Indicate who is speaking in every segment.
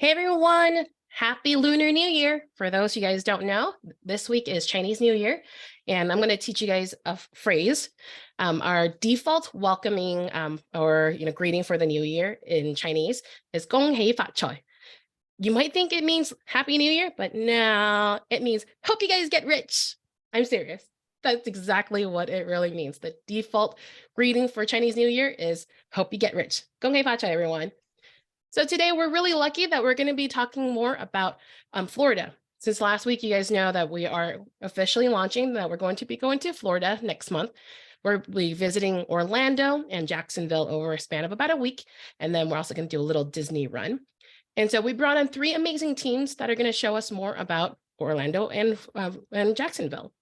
Speaker 1: Hey everyone, happy Lunar New Year. For those of you guys don't know, this week is Chinese New Year, and I'm going to teach you guys a phrase. Our default welcoming or greeting for the new year in Chinese is Gong Hei Fa Choi. You might think it means Happy New Year, but no, it means hope you guys get rich. I'm serious. That's exactly what it really means. The default greeting for Chinese New Year is hope you get rich. Gong Hei Fa Choi, everyone. So today we're really lucky that we're going to be talking more about Florida. Since last week, you guys know that we are officially launching, that we're going to be going to Florida next month. We'll be visiting Orlando and Jacksonville over a span of about a week. And then we're also going to do a little Disney run. And so we brought on 3 amazing teams that are going to show us more about Orlando and Jacksonville.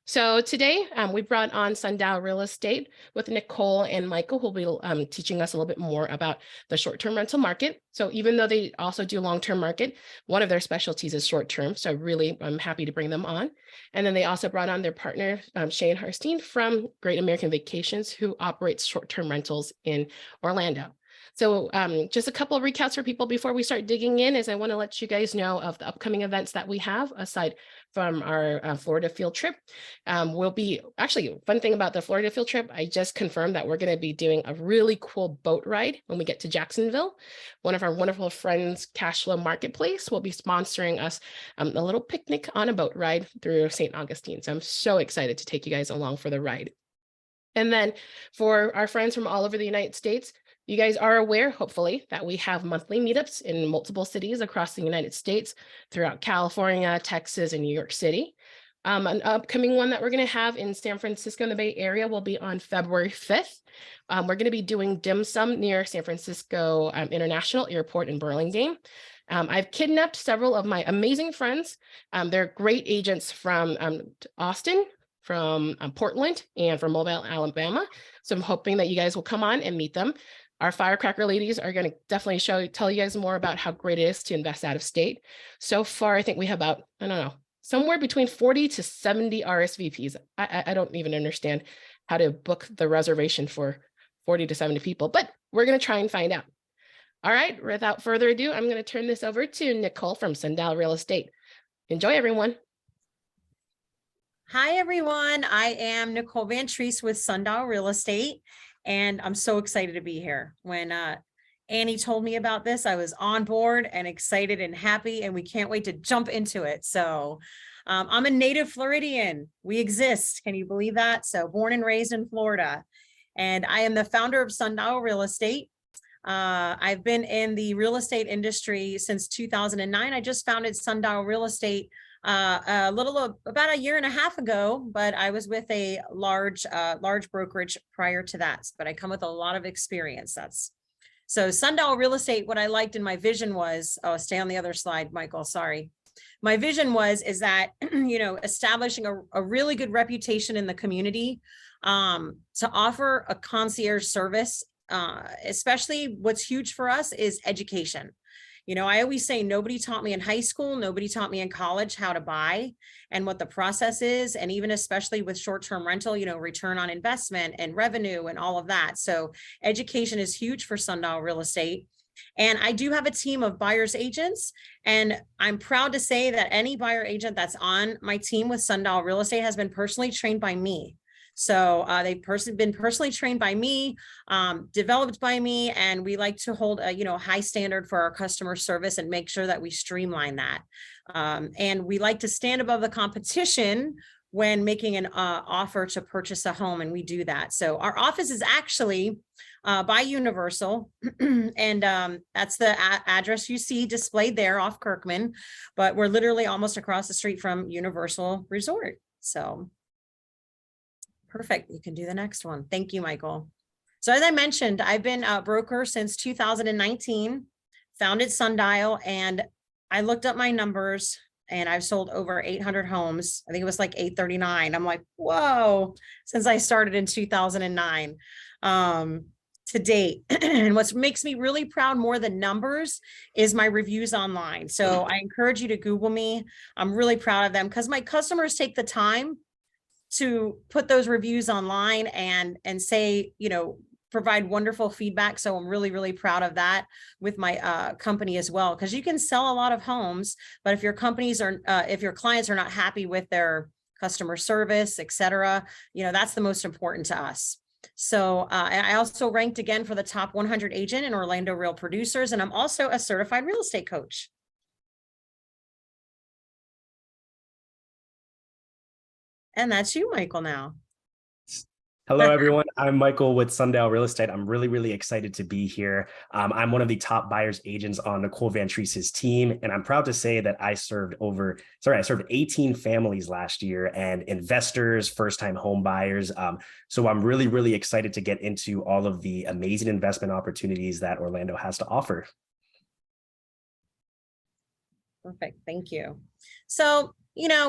Speaker 1: So today we brought on Sundial Real Estate with Nicole and Michael, who will be teaching us a little bit more about the short-term rental market. So even though they also do long-term market, one of their specialties is short-term. So really, I'm happy to bring them on. And then they also brought on their partner, Shane Harstein from Great American Vacations, who operates short-term rentals in Orlando. So just a couple of recaps for people before we start digging in, is I want to let you guys know of the upcoming events that we have aside from our Florida field trip. We'll be actually, fun thing about the Florida field trip, I just confirmed that we're going to be doing a really cool boat ride when we get to Jacksonville. One of our wonderful friends, Cashflow Marketplace, will be sponsoring us a little picnic on a boat ride through St. Augustine. So I'm so excited to take you guys along for the ride. And then for our friends from all over the United States, you guys are aware, hopefully, that we have monthly meetups in multiple cities across the United States, throughout California, Texas, and New York City. An upcoming one that we're going to have in San Francisco in the Bay Area will be on February 5th. We're going to be doing dim sum near San Francisco International Airport in Burlingame. I've kidnapped several of my amazing friends. They're great agents from Austin, from Portland, and from Mobile, Alabama. So I'm hoping that you guys will come on and meet them. Our firecracker ladies are going to definitely tell you guys more about how great it is to invest out of state. So far, I think we have about, I don't know, somewhere between 40 to 70 RSVPs. I don't even understand how to book the reservation for 40 to 70 people, but we're going to try and find out. All right, without further ado, I'm going to turn this over to Nicole from Sundial Real Estate. Enjoy, everyone.
Speaker 2: Hi, everyone. I am Nicole Van Treese with Sundial Real Estate, and I'm so excited to be here. When Annie told me about this, I was on board and excited and happy, and we can't wait to jump into it. So I'm a native Floridian. We exist. Can you believe that? So born and raised in Florida, and I am the founder of Sundial Real Estate. I've been in the real estate industry since 2009. I just founded Sundial Real Estate about a year and a half ago, but I was with a large brokerage prior to that, but I come with a lot of experience. So Sundial Real Estate, what I liked in my vision was, stay on the other slide, Michael, sorry. My vision is that, establishing a really good reputation in the community, to offer a concierge service, especially what's huge for us is education. I always say nobody taught me in high school, nobody taught me in college how to buy and what the process is. And even especially with short-term rental, return on investment and revenue and all of that. So education is huge for Sundial Real Estate. And I do have a team of buyer's agents. And I'm proud to say that any buyer agent that's on my team with Sundial Real Estate has been personally trained by me. So they've been personally trained by me, developed by me, and we like to hold a high standard for our customer service and make sure that we streamline that. And we like to stand above the competition when making an offer to purchase a home, and we do that. So our office is actually by Universal, and that's the address you see displayed there off Kirkman, but we're literally almost across the street from Universal Resort. So perfect. You can do the next one. Thank you, Michael. So as I mentioned, I've been a broker since 2019, founded Sundial, and I looked up my numbers and I've sold over 800 homes. I think it was like 839. I'm like, whoa, since I started in 2009 to date. And what makes me really proud more than numbers is my reviews online. So I encourage you to Google me. I'm really proud of them because my customers take the time to put those reviews online and say, provide wonderful feedback. So I'm really, really proud of that with my company as well, because you can sell a lot of homes, but if your if your clients are not happy with their customer service, et cetera, that's the most important to us. So I also ranked again for the top 100 agent in Orlando Real Producers, and I'm also a certified real estate coach. And that's you, Michael, now.
Speaker 3: Hello, everyone. I'm Michael with Sundial Real Estate. I'm really, really excited to be here. I'm one of the top buyers agents on Nicole Van Treese's team, and I'm proud to say that I served 18 families last year, and investors, first-time home buyers. So I'm really, really excited to get into all of the amazing investment opportunities that Orlando has to offer.
Speaker 2: Perfect. Thank you. So,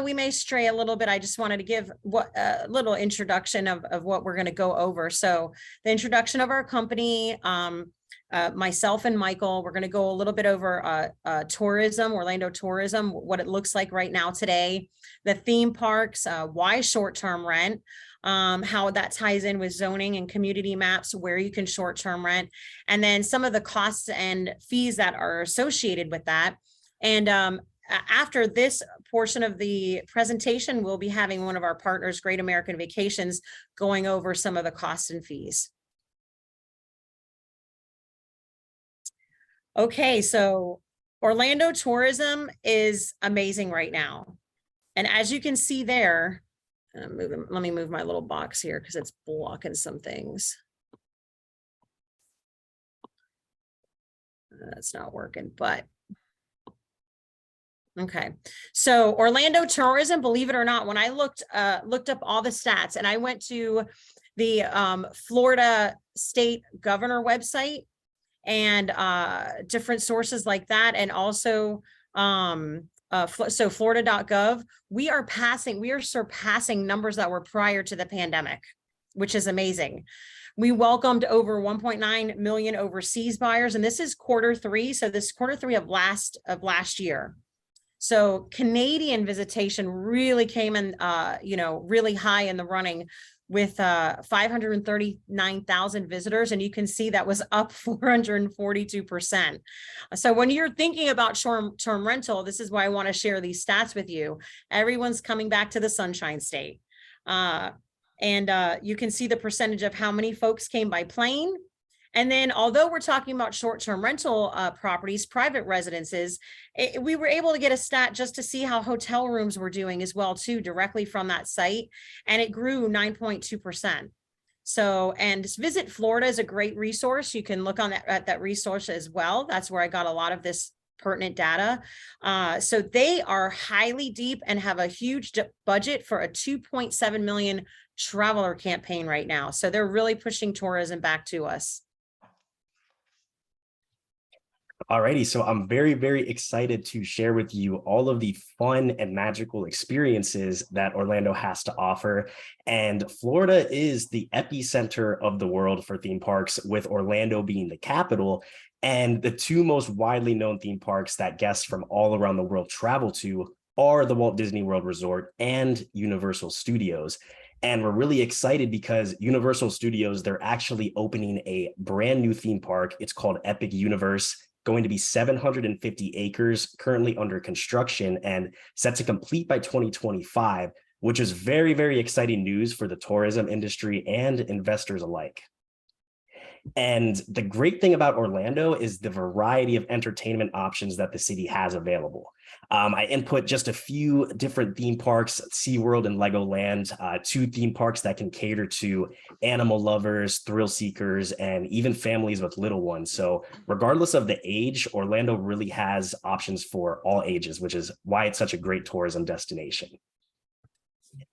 Speaker 2: we may stray a little bit. I just wanted to give a little introduction of what we're going to go over. So the introduction of our company, myself and Michael, we're going to go a little bit over tourism, Orlando tourism, what it looks like right now today, the theme parks, why short-term rent, how that ties in with zoning and community maps, where you can short-term rent, and then some of the costs and fees that are associated with that. And after this portion of the presentation, we'll be having one of our partners, Great American Vacations, going over some of the costs and fees. Okay, so Orlando tourism is amazing right now. And as you can see there, let me move my little box here because it's blocking some things. That's not working, but okay. So Orlando tourism, believe it or not, when I looked up all the stats, and I went to the Florida state governor website and different sources like that, and also so florida.gov, we are surpassing numbers that were prior to the pandemic, which is amazing. We welcomed over 1.9 million overseas buyers, and this is Q3. So this is Q3 of last year. So Canadian visitation really came in, really high in the running with 539,000 visitors. And you can see that was up 442%. So when you're thinking about short-term rental, this is why I want to share these stats with you. Everyone's coming back to the Sunshine State. And you can see the percentage of how many folks came by plane. And then, although we're talking about short-term rental properties, private residences, we were able to get a stat just to see how hotel rooms were doing as well, too, directly from that site. And it grew 9.2%. So, and Visit Florida is a great resource. You can look on at that resource as well. That's where I got a lot of this pertinent data. So they are highly deep and have a huge budget for a 2.7 million traveler campaign right now. So they're really pushing tourism back to us.
Speaker 3: Alrighty, so I'm very, very excited to share with you all of the fun and magical experiences that Orlando has to offer. And Florida is the epicenter of the world for theme parks, with Orlando being the capital. And the two most widely known theme parks that guests from all around the world travel to are the Walt Disney World Resort and Universal Studios. And we're really excited because Universal Studios, they're actually opening a brand new theme park. It's called Epic Universe, going to be 750 acres, currently under construction and set to complete by 2025, which is very, very exciting news for the tourism industry and investors alike. And the great thing about Orlando is the variety of entertainment options that the city has available. I input just a few different theme parks, SeaWorld and Legoland, two theme parks that can cater to animal lovers, thrill seekers, and even families with little ones. So regardless of the age, Orlando really has options for all ages, which is why it's such a great tourism destination.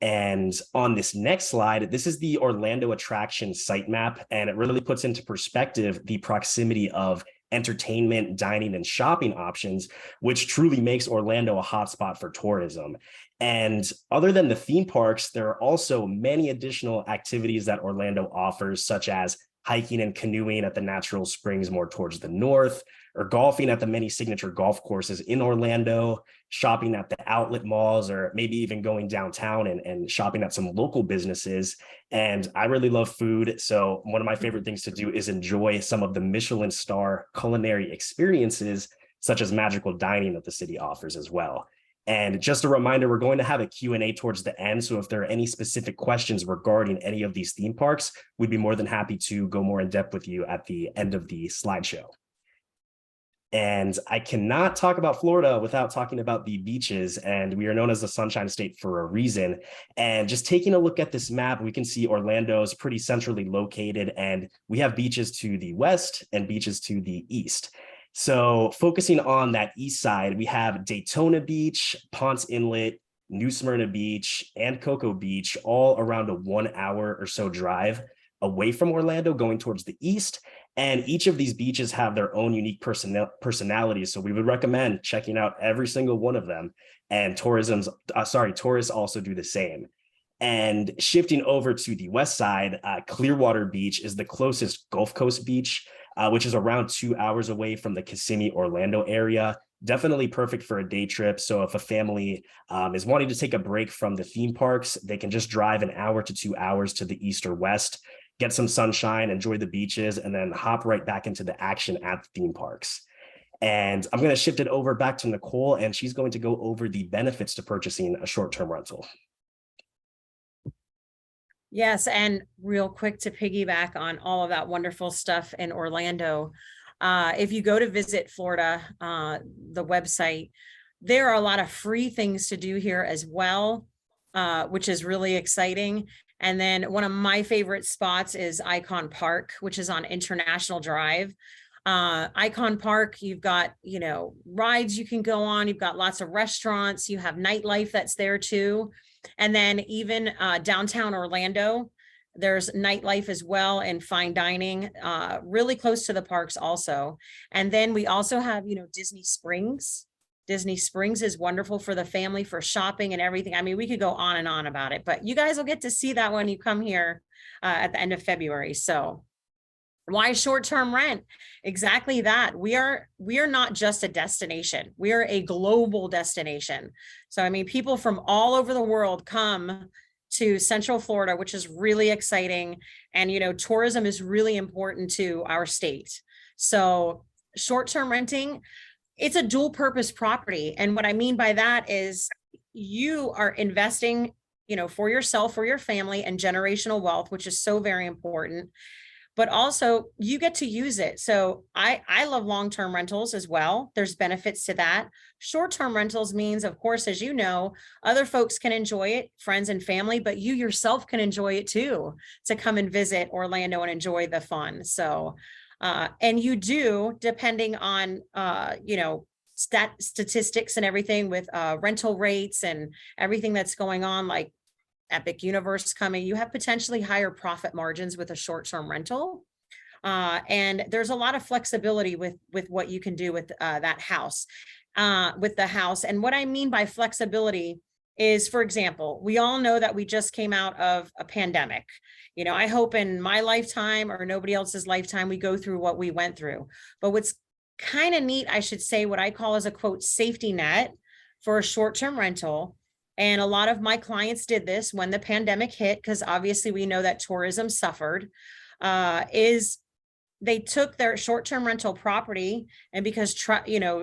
Speaker 3: And on this next slide, this is the Orlando attraction sitemap, and it really puts into perspective the proximity of entertainment, dining, and shopping options, which truly makes Orlando a hotspot for tourism. And other than the theme parks, there are also many additional activities that Orlando offers, such as hiking and canoeing at the natural springs more towards the north, or golfing at the many signature golf courses in Orlando, shopping at the outlet malls, or maybe even going downtown and shopping at some local businesses. And I really love food. So one of my favorite things to do is enjoy some of the Michelin star culinary experiences, such as magical dining that the city offers as well. And just a reminder, we're going to have a Q&A towards the end. So if there are any specific questions regarding any of these theme parks, we'd be more than happy to go more in depth with you at the end of the slideshow. And I cannot talk about Florida without talking about the beaches. And we are known as the Sunshine State for a reason. And just taking a look at this map, we can see Orlando is pretty centrally located, and we have beaches to the west and beaches to the east. So focusing on that east side, we have Daytona Beach, Ponce Inlet, New Smyrna Beach, and Cocoa Beach, all around a 1 hour or so drive away from Orlando going towards the east. And each of these beaches have their own unique personalities. So we would recommend checking out every single one of them. And tourists also do the same. And shifting over to the west side, Clearwater Beach is the closest Gulf Coast beach, which is around 2 hours away from the Kissimmee, Orlando area. Definitely perfect for a day trip. So if a family is wanting to take a break from the theme parks, they can just drive 1 hour to 2 hours to the east or west, get some sunshine, enjoy the beaches, and then hop right back into the action at the theme parks. And I'm going to shift it over back to Nicole, and she's going to go over the benefits to purchasing a short-term rental.
Speaker 2: Yes, and real quick to piggyback on all of that wonderful stuff in Orlando, if you go to visit Florida, the website, there are a lot of free things to do here as well, which is really exciting. And then one of my favorite spots is Icon Park, which is on International Drive. Icon Park, you've got, rides you can go on. You've got lots of restaurants. You have nightlife that's there too. And then even downtown Orlando, there's nightlife as well and fine dining, really close to the parks also. And then we also have, Disney Springs. Disney Springs is wonderful for the family, for shopping and everything. I mean, we could go on and on about it, but you guys will get to see that when you come here at the end of February. So why short-term rent? Exactly that. We are not just a destination. We are a global destination. So, I mean, people from all over the world come to Central Florida, which is really exciting. And, tourism is really important to our state. So short-term renting, it's a dual purpose property. And what I mean by that is you are investing, for yourself, for your family, and generational wealth, which is so very important. But also you get to use it. So I love long-term rentals as well. There's benefits to that. Short-term rentals means, of course, as you know, other folks can enjoy it, friends and family, but you yourself can enjoy it too, to come and visit Orlando and enjoy the fun. So, and you do, depending on, statistics and everything with rental rates and everything that's going on, like Epic Universe coming, you have potentially higher profit margins with a short-term rental. And there's a lot of flexibility with what you can do with that house, with the house. And what I mean by flexibility is, for example, we all know that we just came out of a pandemic. I hope in my lifetime or nobody else's lifetime, we go through what we went through. But what's kind of neat, I should say, what I call as a quote safety net for a short-term rental. And a lot of my clients did this when the pandemic hit, because obviously we know that tourism suffered, is they took their short-term rental property, and because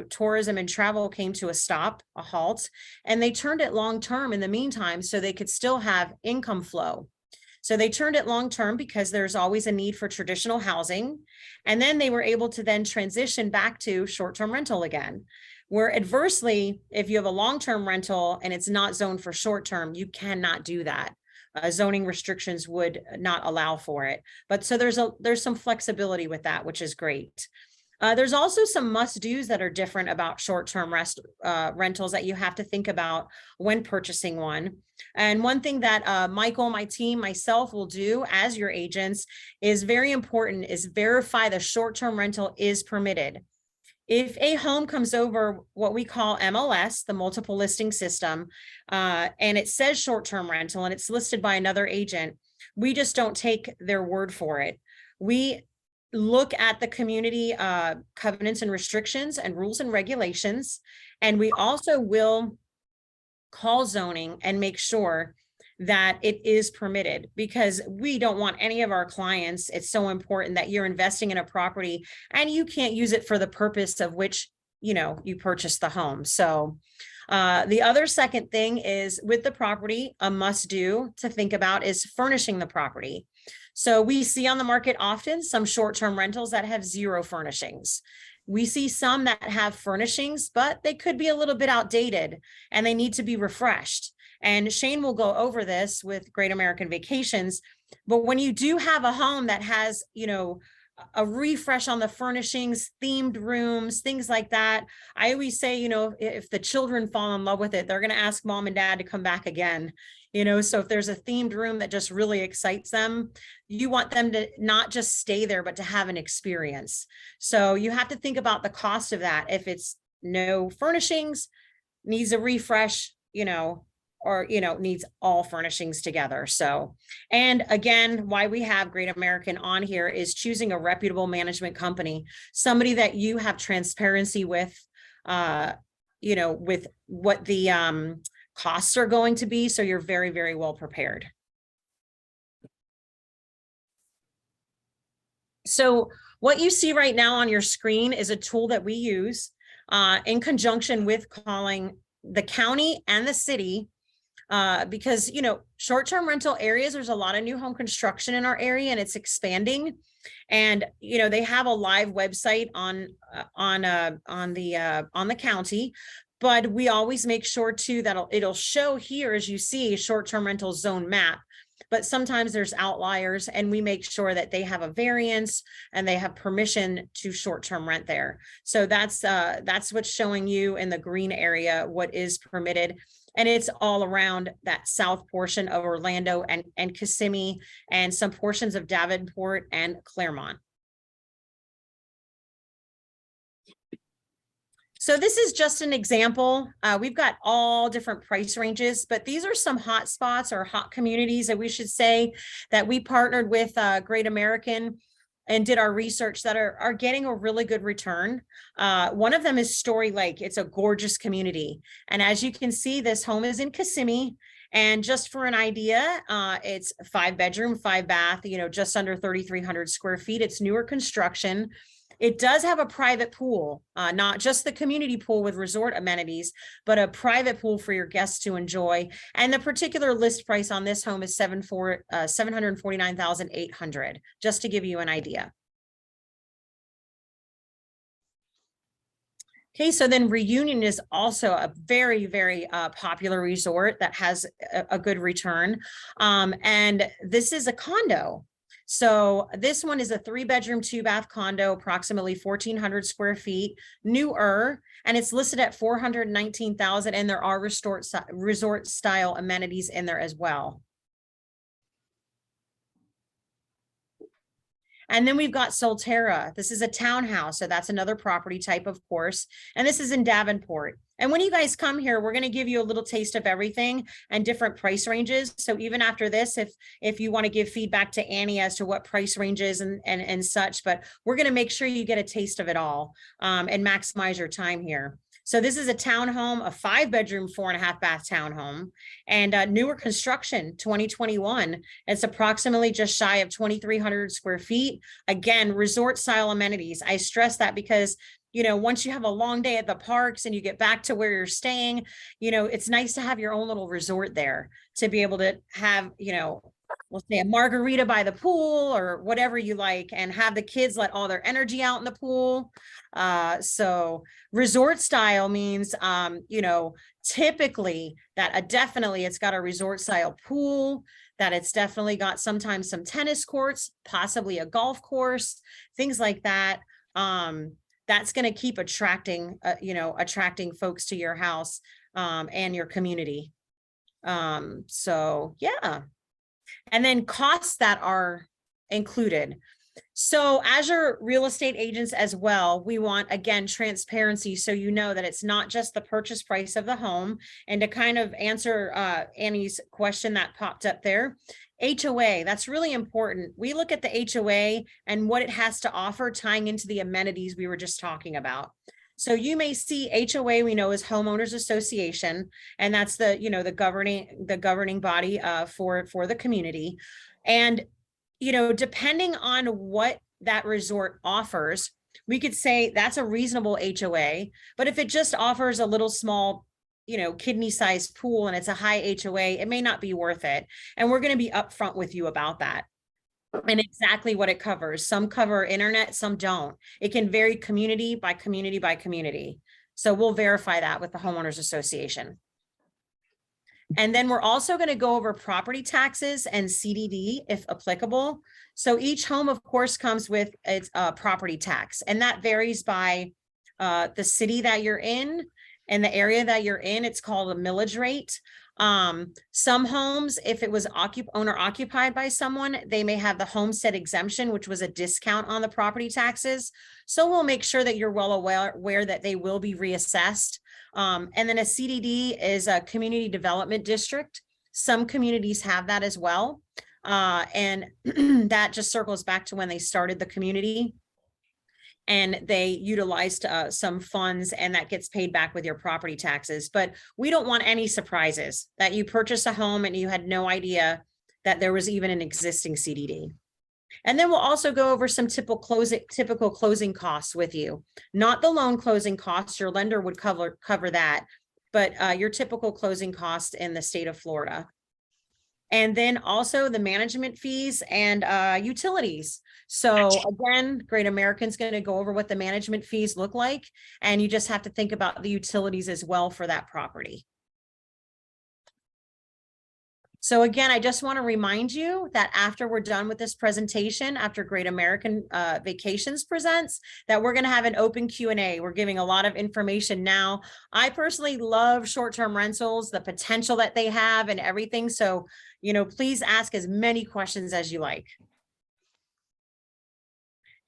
Speaker 2: tourism and travel came to a halt, and they turned it long-term in the meantime, so they could still have income flow. So they turned it long-term because there's always a need for traditional housing. And then they were able to then transition back to short-term rental again. Where adversely, if you have a long-term rental and it's not zoned for short-term, you cannot do that. Zoning restrictions would not allow for it. But so there's some flexibility with that, which is great. There's also some must-dos that are different about short-term rentals that you have to think about when purchasing one. And one thing that Michael, my team, myself will do as your agents is very important, is verify the short-term rental is permitted. If a home comes over what we call MLS, the multiple listing system, and it says short-term rental and it's listed by another agent, we just don't take their word for it. We look at the community covenants and restrictions and rules and regulations. And we also will call zoning and make sure that it is permitted, because we don't want any of our clients. It's so important that you're investing in a property and you can't use it for the purpose of which, you know, you purchased the home. So the other second thing is with the property, a must do to think about is furnishing the property. So we see on the market often some short-term rentals that have zero furnishings. We see some that have furnishings, but they could be a little bit outdated and they need to be refreshed. And Shane will go over this with Great American Vacations. But when you do have a home that has, you know, a refresh on the furnishings, themed rooms, things like that, I always say, you know, if the children fall in love with it, they're going to ask mom and dad to come back again. You know, so if there's a themed room that just really excites them, you want them to not just stay there, but to have an experience. So you have to think about the cost of that. If it's no furnishings, needs a refresh, you know, or, you know, needs all furnishings together. So, and again, why we have Great American on here is choosing a reputable management company, somebody that you have transparency with, you know, with what the costs are going to be. So you're very, very well prepared. So what you see right now on your screen is a tool that we use in conjunction with calling the county and the city, because, you know, short-term rental areas, there's a lot of new home construction in our area and it's expanding. And, you know, they have a live website on the county, but we always make sure too that it'll show here, as you see, short-term rental zone map. But sometimes there's outliers and we make sure that they have a variance and they have permission to short-term rent there. So that's what's showing you in the green area, what is permitted. And it's all around that south portion of Orlando and Kissimmee and some portions of Davenport and Claremont. So this is just an example. We've got all different price ranges, but these are some hot spots or hot communities that we should say that we partnered with Great American and did our research that are getting a really good return. One of them is Story Lake. It's a gorgeous community. And as you can see, this home is in Kissimmee. And just for an idea, it's 5-bedroom, 5-bath, you know, just under 3,300 square feet. It's newer construction. It does have a private pool, not just the community pool with resort amenities, but a private pool for your guests to enjoy. And the particular list price on this home is $749,800, just to give you an idea. Okay, so then Reunion is also a very, very popular resort that has a good return. And this is a condo. So this one is a 3-bedroom, 2-bath condo, approximately 1,400 square feet, newer, and it's listed at $419,000. And there are resort style amenities in there as well. And then we've got Solterra. This is a townhouse. So that's another property type, of course. And this is in Davenport. And when you guys come here, we're going to give you a little taste of everything and different price ranges. So even after this, if you want to give feedback to Annie as to what price ranges and such, but we're going to make sure you get a taste of it all and maximize your time here. So this is a townhome, a 5-bedroom, 4.5-bath townhome, and newer construction, 2021. It's approximately just shy of 2,300 square feet. Again, resort style amenities. I stress that because, you know, once you have a long day at the parks and you get back to where you're staying, you know, it's nice to have your own little resort there to be able to have, you know, we'll say a margarita by the pool or whatever you like, and have the kids let all their energy out in the pool. So resort style means, you know, typically that definitely it's got a resort style pool, that it's definitely got sometimes some tennis courts, possibly a golf course, things like that. That's going to keep attracting, you know, attracting folks to your house and your community. So yeah. And then costs that are included. So as your real estate agents as well, we want, again, transparency. So you know that it's not just the purchase price of the home. And to kind of answer Annie's question that popped up there, HOA, that's really important. We look at the HOA and what it has to offer, tying into the amenities we were just talking about. So you may see HOA, we know is homeowners association, and that's the, you know, the governing body for the community. And you know, depending on what that resort offers, we could say that's a reasonable HOA. But if it just offers a little small, you know, kidney-sized pool and it's a high HOA, it may not be worth it. And we're going to be upfront with you about that and exactly what it covers. Some cover internet, some don't. It can vary community by community by community. So we'll verify that with the homeowners association. And then we're also going to go over property taxes and CDD if applicable. So each home, of course, comes with its property tax, and that varies by the city that you're in and the area that you're in. It's called a millage rate. Some homes, if it was owner occupied by someone, they may have the homestead exemption, which was a discount on the property taxes. So we'll make sure that you're well aware that they will be reassessed. And then a CDD is a community development district. Some communities have that as well. And that just circles back to when they started the community and they utilized some funds, and that gets paid back with your property taxes. But we don't want any surprises that you purchase a home and you had no idea that there was even an existing CDD. And then we'll also go over some typical closing costs with you, not the loan closing costs. Your lender would cover that, but your typical closing cost in the state of Florida. And then also the management fees and utilities. So again, Great American's going to go over what the management fees look like, and you just have to think about the utilities as well for that property. So again, I just want to remind you that after we're done with this presentation, after Great American Vacations presents, that we're going to have an open Q&A. We're giving a lot of information now. I personally love short-term rentals, the potential that they have and everything. So, you know, please ask as many questions as you like.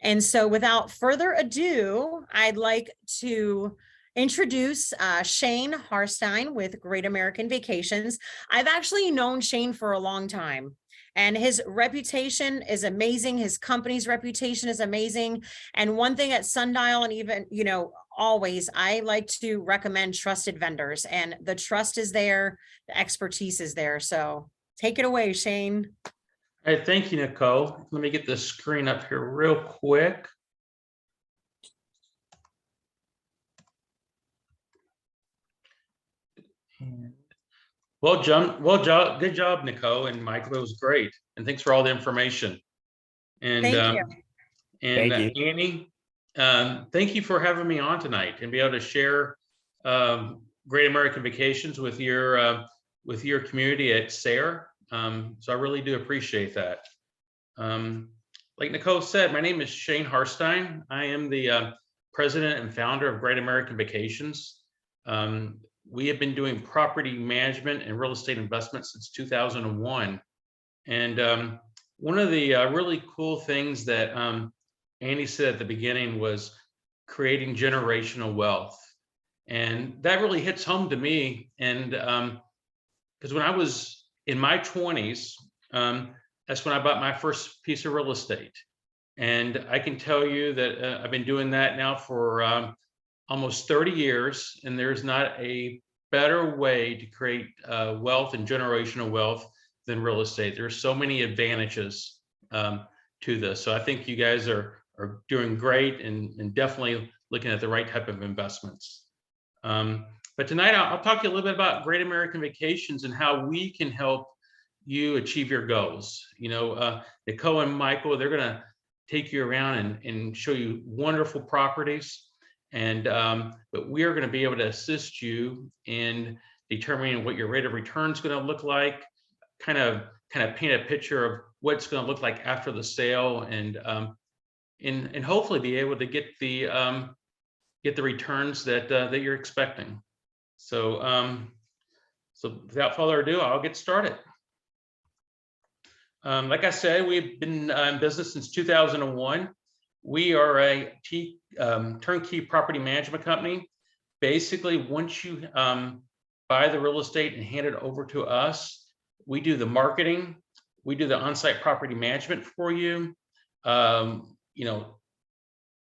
Speaker 2: And so without further ado, I'd like to introduce Shane Harstein with Great American Vacations. I've actually known Shane for a long time, and his reputation is amazing. His company's reputation is amazing. And one thing at Sundial, and even, you know, always, I like to recommend trusted vendors, and the trust is there, the expertise is there. So take it away, Shane.
Speaker 4: All right, thank you, Nicole. Let me get the screen up here real quick. Well, good job, Nicole and Michael. It was great, and thanks for all the information. And
Speaker 2: Thank you.
Speaker 4: And
Speaker 3: Thank you.
Speaker 4: Annie, thank you for having me on tonight and be able to share Great American Vacations with your community at SARE. So I really do appreciate that. Like Nicole said, my name is Shane Harstein. I am the president and founder of Great American Vacations. We have been doing property management and real estate investment since 2001. And one of the really cool things that Annie said at the beginning was creating generational wealth. And that really hits home to me. And because when I was in my 20s, that's when I bought my first piece of real estate. And I can tell you that I've been doing that now for almost 30 years, and there's not a better way to create wealth and generational wealth than real estate. There's so many advantages to this. So I think you guys are doing great and definitely looking at the right type of investments. But tonight I'll talk to you a little bit about Great American Vacations and how we can help you achieve your goals. You know, Nicole and Michael, they're gonna take you around and show you wonderful properties. And but we are going to be able to assist you in determining what your rate of return is going to look like, kind of paint a picture of what it's going to look like after the sale, and hopefully be able to get the returns that you're expecting. So so without further ado, I'll get started. Like I said, we've been in business since 2001. We are a turnkey property management company. Basically, once you buy the real estate and hand it over to us, we do the marketing, we do the on-site property management for you.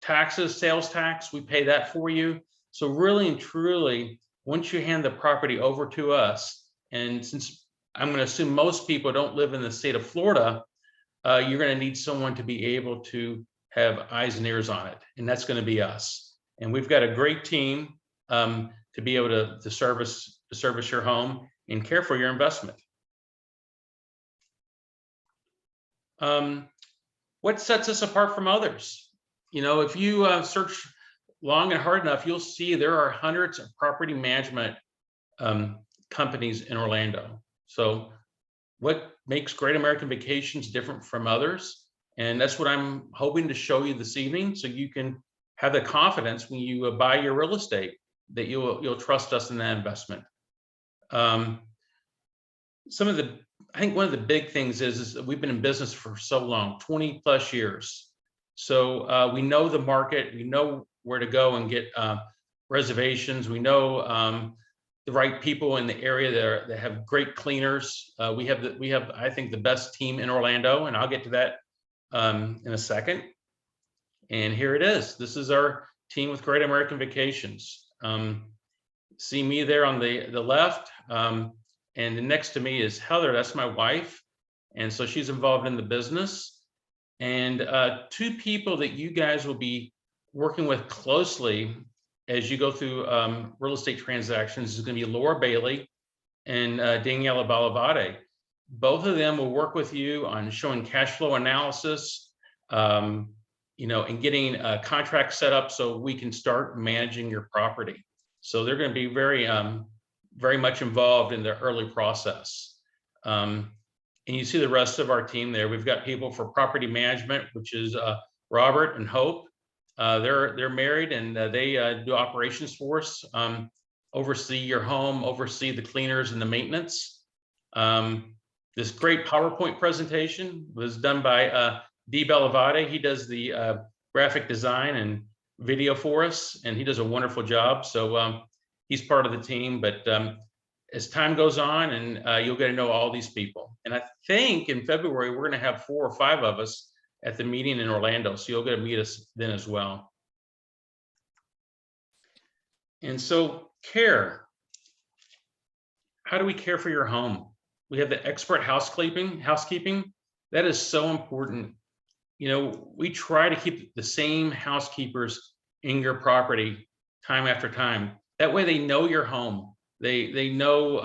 Speaker 4: Taxes, sales tax, we pay that for you. So really and truly, once you hand the property over to us, and since I'm going to assume most people don't live in the state of Florida, you're going to need someone to be able to have eyes and ears on it, and that's going to be us. And we've got a great team to be able to service your home and care for your investment. What sets us apart from others? If you search long and hard enough, you'll see there are hundreds of property management companies in Orlando. So what makes Great American Vacations different from others? And that's what I'm hoping to show you this evening, so you can have the confidence when you buy your real estate that you'll trust us in that investment. I think one of the big things is that we've been in business for so long, 20 plus years. So we know the market, we know where to go and get reservations. We know the right people in the area that have great cleaners. We have, I think, the best team in Orlando, and I'll get to that in a second. And here it is. This is our team with Great American Vacations. See me there on the left, and next to me is Heather. That's my wife, and so she's involved in the business. And two people that you guys will be working with closely as you go through real estate transactions is going to be Laura Bailey and Daniela Balavade. Both of them will work with you on showing cash flow analysis, and getting a contract set up so we can start managing your property. So they're going to be very much involved in the early process. And you see the rest of our team there. We've got people for property management, which is Robert and Hope. They're married, and they do operations for us, oversee your home, oversee the cleaners and the maintenance. This great PowerPoint presentation was done by D. Bellavade. He does the graphic design and video for us, and he does a wonderful job. So he's part of the team, but as time goes on, and you'll get to know all these people. And I think in February, we're going to have 4 or 5 of us at the meeting in Orlando. So you'll get to meet us then as well. And so care. How do we care for your home? We have the expert housekeeping. That is so important. We try to keep the same housekeepers in your property time after time. That way they know your home. They know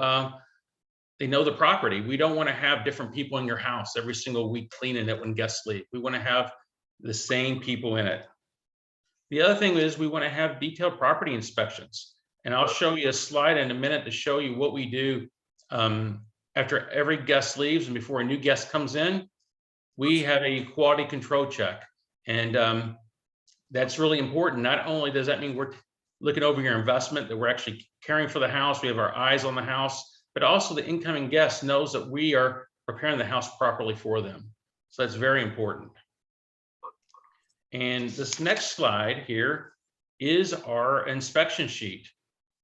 Speaker 4: the property. We don't want to have different people in your house every single week cleaning it when guests leave. We want to have the same people in it. The other thing is we want to have detailed property inspections. And I'll show you a slide in a minute to show you what we do after every guest leaves and before a new guest comes in. We have a quality control check. And that's really important. Not only does that mean we're looking over your investment, that we're actually caring for the house, we have our eyes on the house, but also the incoming guest knows that we are preparing the house properly for them. So that's very important. And this next slide here is our inspection sheet.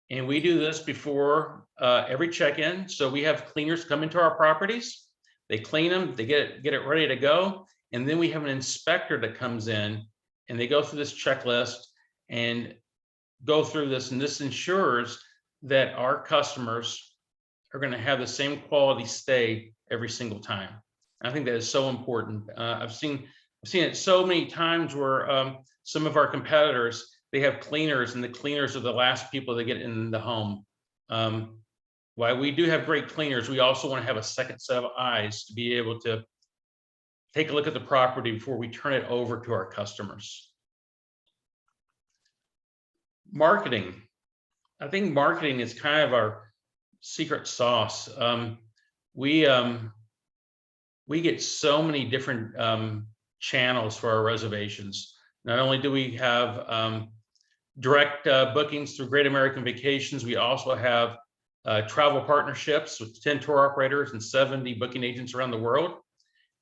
Speaker 4: And we do this before every check-in. So we have cleaners come into our properties, they clean them, they get it ready to go. And then we have an inspector that comes in and they go through this checklist and go through this, and this ensures that our customers are going to have the same quality stay every single time. I think that is so important. I've seen it so many times where some of our competitors, they have cleaners, and the cleaners are the last people that get in the home. While we do have great cleaners, we also want to have a second set of eyes to be able to take a look at the property before we turn it over to our customers. Marketing. I think marketing is kind of our secret sauce. We get so many different channels for our reservations. Not only do we have direct bookings through Great American Vacations, we also have travel partnerships with 10 tour operators and 70 booking agents around the world.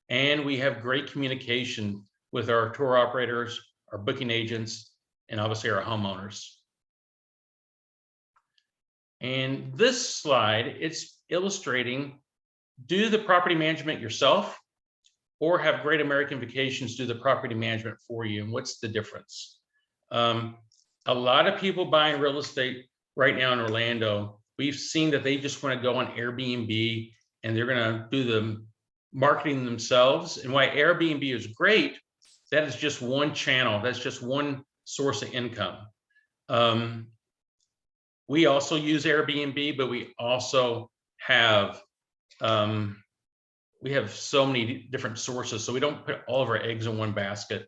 Speaker 4: And we have great communication with our tour operators, our booking agents, and obviously our homeowners. And this slide, it's illustrating, do the property management yourself or have Great American Vacations do the property management for you, and what's the difference? A lot of people buying real estate right now in Orlando, we've seen that they just want to go on Airbnb and they're going to do the marketing themselves. And why Airbnb is great, that is just one channel. That's just one source of income. We also use Airbnb, but we also have so many different sources, so we don't put all of our eggs in one basket.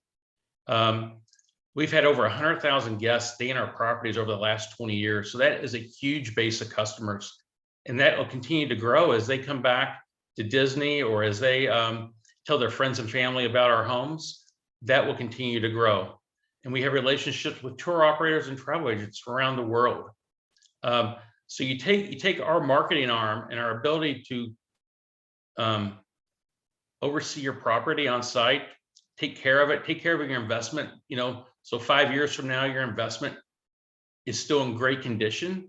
Speaker 4: We've had over 100,000 guests stay in our properties over the last 20 years. So that is a huge base of customers. And that will continue to grow as they come back to Disney or as they tell their friends and family about our homes. That will continue to grow. And we have relationships with tour operators and travel agents around the world. So you take our marketing arm and our ability to oversee your property on site, take care of it, take care of your investment, so 5 years from now, your investment is still in great condition.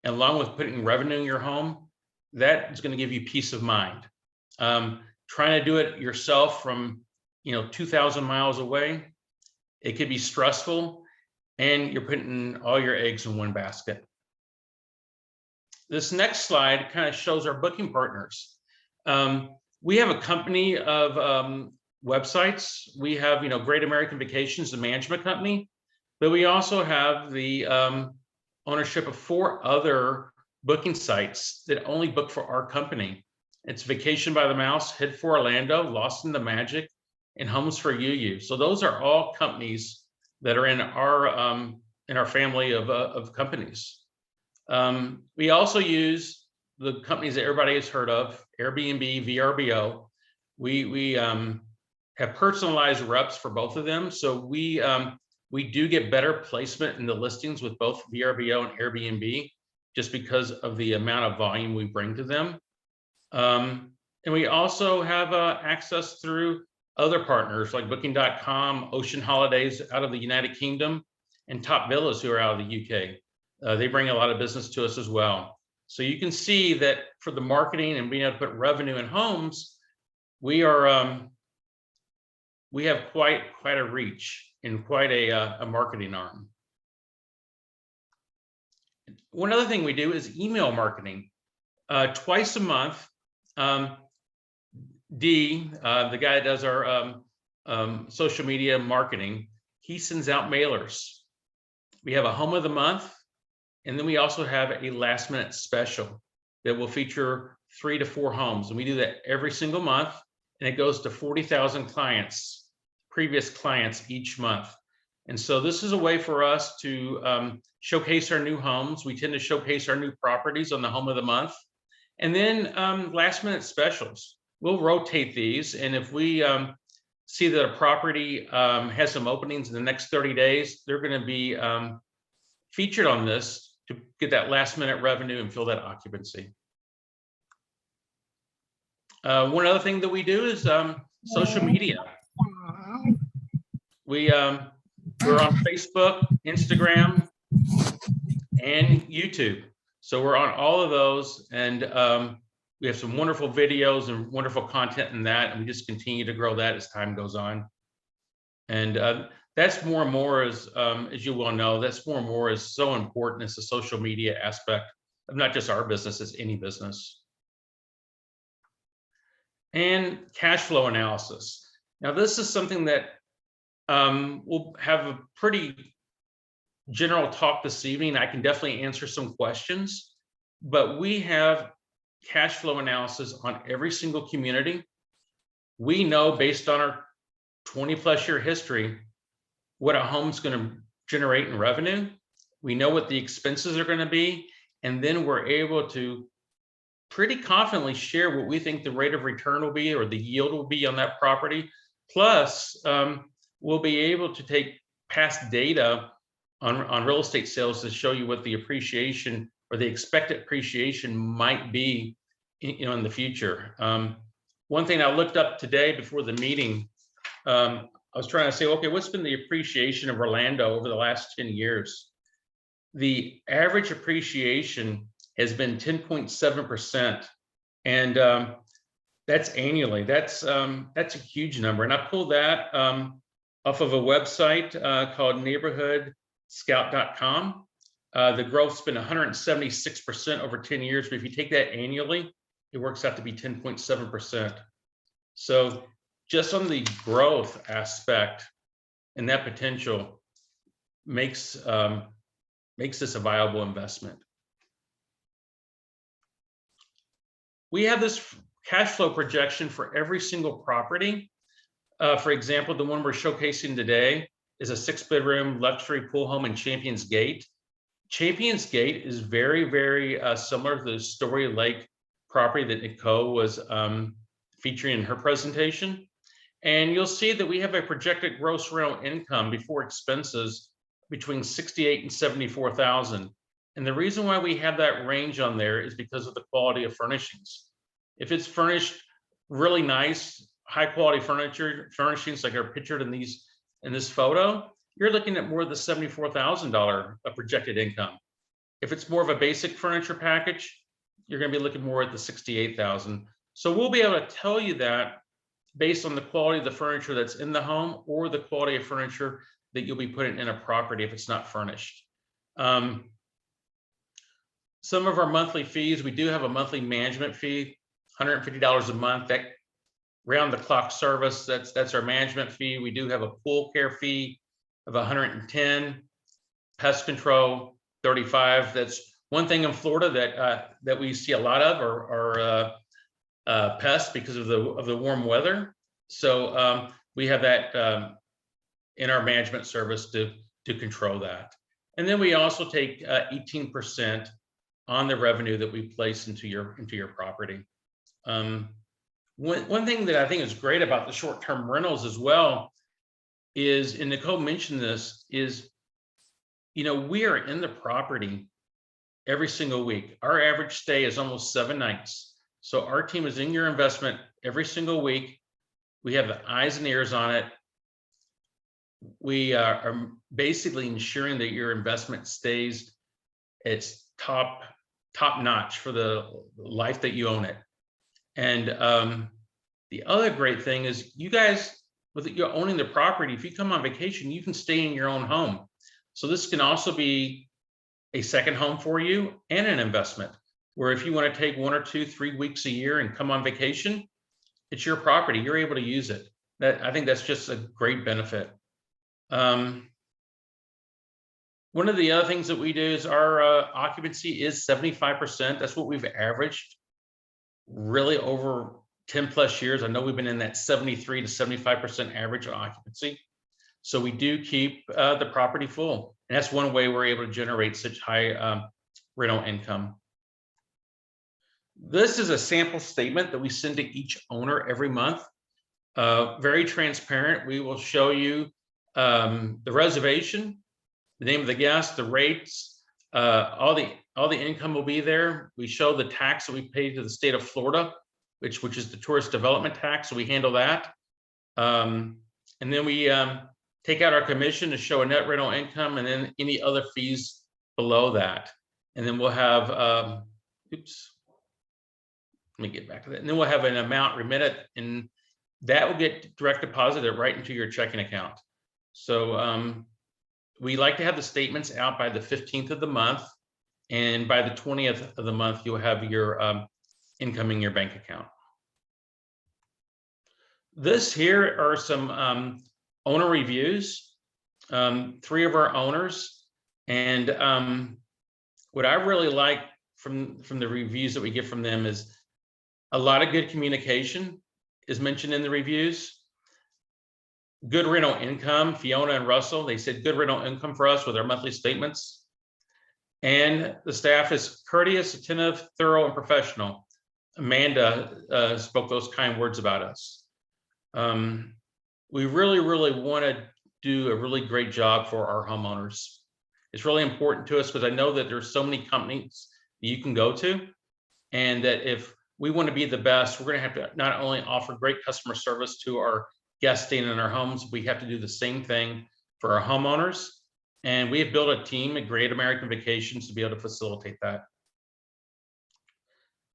Speaker 4: And along with putting revenue in your home, that is going to give you peace of mind. Trying to do it yourself from, 2,000 miles away, it could be stressful and you're putting all your eggs in one basket. This next slide kind of shows our booking partners. We have a company of websites. We have, Great American Vacations, the management company, but we also have the ownership of 4 other booking sites that only book for our company. It's Vacation by the Mouse, Head for Orlando, Lost in the Magic, and Homes for UU. So those are all companies that are in our family of companies. We also use the companies that everybody has heard of, Airbnb, VRBO. We have personalized reps for both of them. So we do get better placement in the listings with both VRBO and Airbnb, just because of the amount of volume we bring to them. And we also have access through other partners like Booking.com, Ocean Holidays out of the United Kingdom, and Top Villas who are out of the UK. They bring a lot of business to us as well. So you can see that for the marketing and being able to put revenue in homes, we have quite a reach and quite a marketing arm. One other thing we do is email marketing. Twice a month, the guy that does our social media marketing, he sends out mailers. We have a home of the month, and then we also have a last minute special that will feature 3 to 4 homes. And we do that every single month, and it goes to 40,000 clients, previous clients each month. And so this is a way for us to showcase our new homes. We tend to showcase our new properties on the home of the month. And then last minute specials. We'll rotate these. And if we see that a property has some openings in the next 30 days, they're going to be featured on this to get that last minute revenue and fill that occupancy. One other thing that we do is social media. We're on Facebook, Instagram, and YouTube. So we're on all of those, and we have some wonderful videos and wonderful content in that, and we just continue to grow that as time goes on. And that's more and more, as you well know, that's more and more is so important as the social media aspect of not just our business, it's any business. And cash flow analysis. Now, this is something that we'll have a pretty general talk this evening. I can definitely answer some questions, but we have cash flow analysis on every single community. We know based on our 20+ year history what a home's going to generate in revenue. We know what the expenses are going to be, and then we're able to pretty confidently share what we think the rate of return will be or the yield will be on that property. Plus, we'll be able to take past data on real estate sales to show you what the appreciation or the expected appreciation might be in the future. One thing I looked up today before the meeting, I was trying to say, okay, what's been the appreciation of Orlando over the last 10 years? The average appreciation has been 10.7%. And that's annually. That's a huge number. And I pulled that off of a website called neighborhoodscout.com. The growth's been 176% over 10 years, but if you take that annually, it works out to be 10.7%. So just on the growth aspect and that potential makes this a viable investment. We have this cash flow projection for every single property. For example, the one we're showcasing today is a 6-bedroom luxury pool home in Champions Gate. Champions Gate is very, very similar to the Story Lake property that Nicole was featuring in her presentation. And you'll see that we have a projected gross rental income before expenses between $68,000 and $74,000. And the reason why we have that range on there is because of the quality of furnishings. If it's furnished really nice, high quality furnishings like are pictured in this photo, you're looking at more than $74,000 projected income. If it's more of a basic furniture package, you're going to be looking more at the $68,000. So we'll be able to tell you that based on the quality of the furniture that's in the home or the quality of furniture that you'll be putting in a property if it's not furnished. Some of our monthly fees, we do have a monthly management fee, $150 a month. That round the clock service, that's our management fee. We do have a pool care fee of $110, pest control $35. That's one thing in Florida that we see a lot of are pests because of the warm weather. So we have that in our management service to control that. And then we also take 18% on the revenue that we place into your property. One thing that I think is great about the short-term rentals as well is, and Nicole mentioned this, is, we are in the property every single week. Our average stay is almost 7 nights. So our team is in your investment every single week. We have the eyes and ears on it. We are basically ensuring that your investment stays it's top notch for the life that you own it. And the other great thing is, you guys, with you owning the property, if you come on vacation, you can stay in your own home. So this can also be a second home for you and an investment, where if you want to take 1 or 2, 3 weeks a year and come on vacation, it's your property. You're able to use it. I think that's just a great benefit. One of the other things that we do is our occupancy is 75%. That's what we've averaged really over 10 plus years. I know we've been in that 73 to 75% average occupancy. So we do keep the property full. And that's one way we're able to generate such high rental income. This is a sample statement that we send to each owner every month. Very transparent. We will show you the reservation, the name of the guest, the rates, all the income will be there. We show the tax that we pay to the state of Florida, which is the tourist development tax. So we handle that. And then we take out our commission to show a net rental income and then any other fees below that. And then we'll have, let me get back to that. And then we'll have an amount remitted, and that will get direct deposited right into your checking account. So we like to have the statements out by the 15th of the month, and by the 20th of the month, you'll have your income in your bank account. This here are some owner reviews, 3 of our owners. And what I really like from the reviews that we get from them is a lot of good communication is mentioned in the reviews. Good rental income. Fiona and Russell, they said good rental income for us with our monthly statements. And the staff is courteous, attentive, thorough, and professional. Amanda spoke those kind words about us. We really, really want to do a really great job for our homeowners. It's really important to us because I know that there's so many companies that you can go to, and that if we want to be the best. We're going to have to not only offer great customer service to our guests staying in our homes, we have to do the same thing for our homeowners. And we have built a team at Great American Vacations to be able to facilitate that.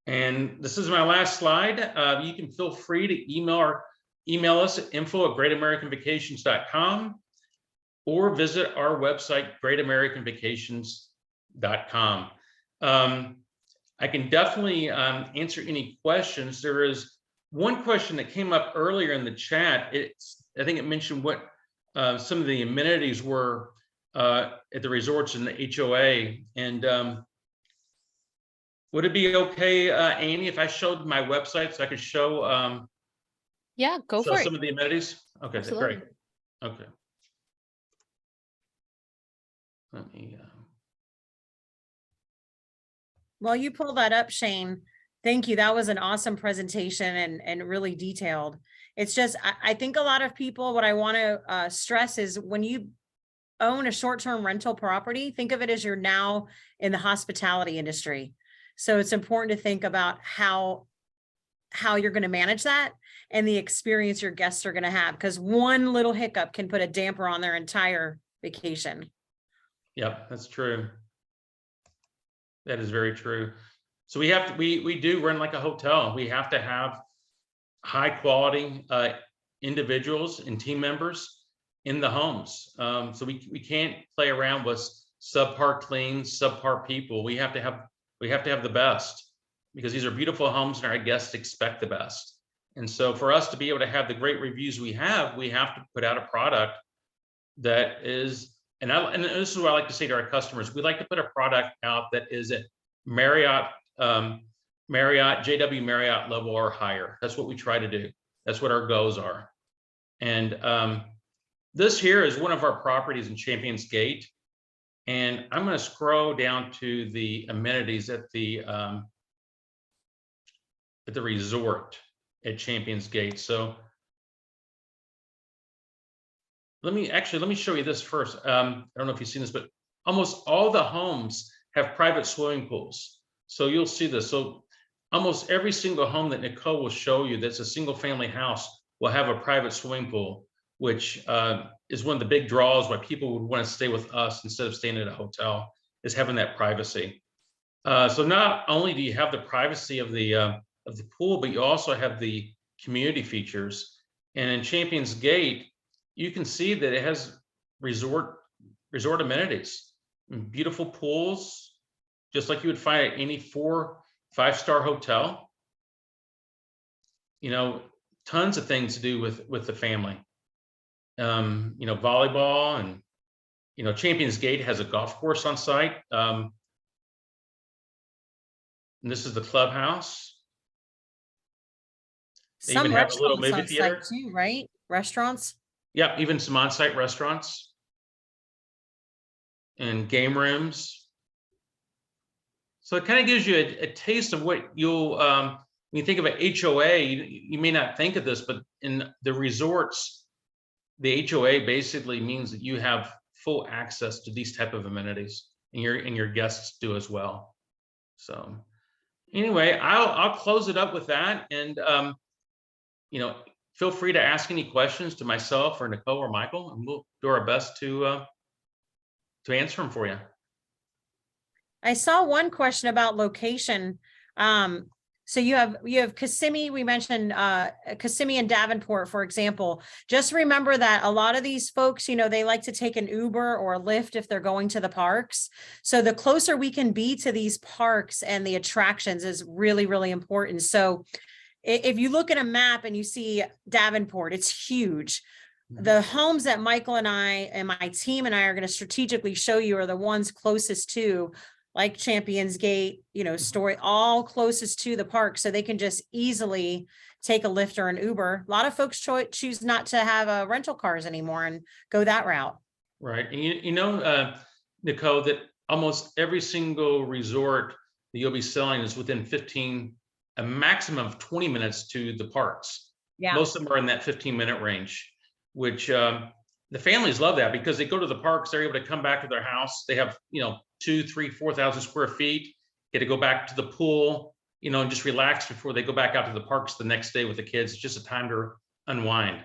Speaker 4: And this is my last slide. You can feel free to email us at info@greatamericanvacations.com or visit our website, greatamericanvacations.com. I can definitely answer any questions. There is one question that came up earlier in the chat. I think it mentioned what some of the amenities were at the resorts in the HOA. And would it be okay, Annie, if I showed my website so I could show
Speaker 1: Yeah, go
Speaker 4: show
Speaker 1: for it.
Speaker 4: some of the amenities? Okay,
Speaker 1: Absolutely.
Speaker 4: great. Okay. Let me.
Speaker 2: While you pull that up, Shane, thank you. That was an awesome presentation and really detailed. It's just, I think a lot of people, what I want to stress is when you own a short-term rental property, think of it as you're now in the hospitality industry. So it's important to think about how you're going to manage that and the experience your guests are going to have, because one little hiccup can put a damper on their entire vacation.
Speaker 4: Yep, that's true. That is very true. So we have to, we do run like a hotel. We have to have high quality individuals and team members in the homes. So we can't play around with subpar clean, subpar people. We have to have the best, because these are beautiful homes and our guests expect the best. And so for us to be able to have the great reviews we have to put out a product that is, and this is what I like to say to our customers, we like to put a product out that is at Marriott, JW Marriott level or higher. That's what we try to do. That's what our goals are. And this here is one of our properties in Champions Gate. And I'm going to scroll down to the amenities at the resort at Champions Gate. So let me show you this first. I don't know if you've seen this, but almost all the homes have private swimming pools. So you'll see this. So almost every single home that Nicole will show you that's a single family house will have a private swimming pool, which is one of the big draws why people would want to stay with us instead of staying at a hotel, is having that privacy. So not only do you have the privacy of the pool, but you also have the community features. And in Champions Gate, you can see that it has resort amenities, beautiful pools, just like you would find at any 4-5-star hotel. You know, tons of things to do with the family. You know, volleyball, and you know, Champions Gate has a golf course on site. And this is the clubhouse. They
Speaker 2: Some
Speaker 4: even have a little
Speaker 2: restaurants
Speaker 4: movie
Speaker 2: on
Speaker 4: theater
Speaker 2: site too, right? Restaurants.
Speaker 4: Yeah, even some on-site restaurants and game rooms. So it kind of gives you a taste of what you'll, when you think of an HOA, you may not think of this, but in the resorts, the HOA basically means that you have full access to these type of amenities, and your guests do as well. So anyway, I'll close it up with that, and you know, feel free to ask any questions to myself or Nicole or Michael, and we'll do our best to answer them for you.
Speaker 2: I saw one question about location. So you have Kissimmee, we mentioned Kissimmee and Davenport, for example. Just remember that a lot of these folks, you know, they like to take an Uber or a Lyft if they're going to the parks. So the closer we can be to these parks and the attractions is really, really important. So if you look at a map and you see Davenport, it's huge. The homes that Michael and I and my team and I are going to strategically show you are the ones closest to, like Champions Gate, you know, Story, all closest to the park. So they can just easily take a Lyft or an Uber. A lot of folks choose not to have rental cars anymore and go that route.
Speaker 4: Right. And you know, Nicole, that almost every single resort that you'll be selling is within a maximum of 20 minutes to the parks.
Speaker 2: Yeah.
Speaker 4: Most of them are in that 15-minute range, which the families love that, because they go to the parks, they're able to come back to their house. They have, you know, 2,000, 3,000, 4,000 square feet, get to go back to the pool, and just relax before they go back out to the parks the next day with the kids. It's just a time to unwind.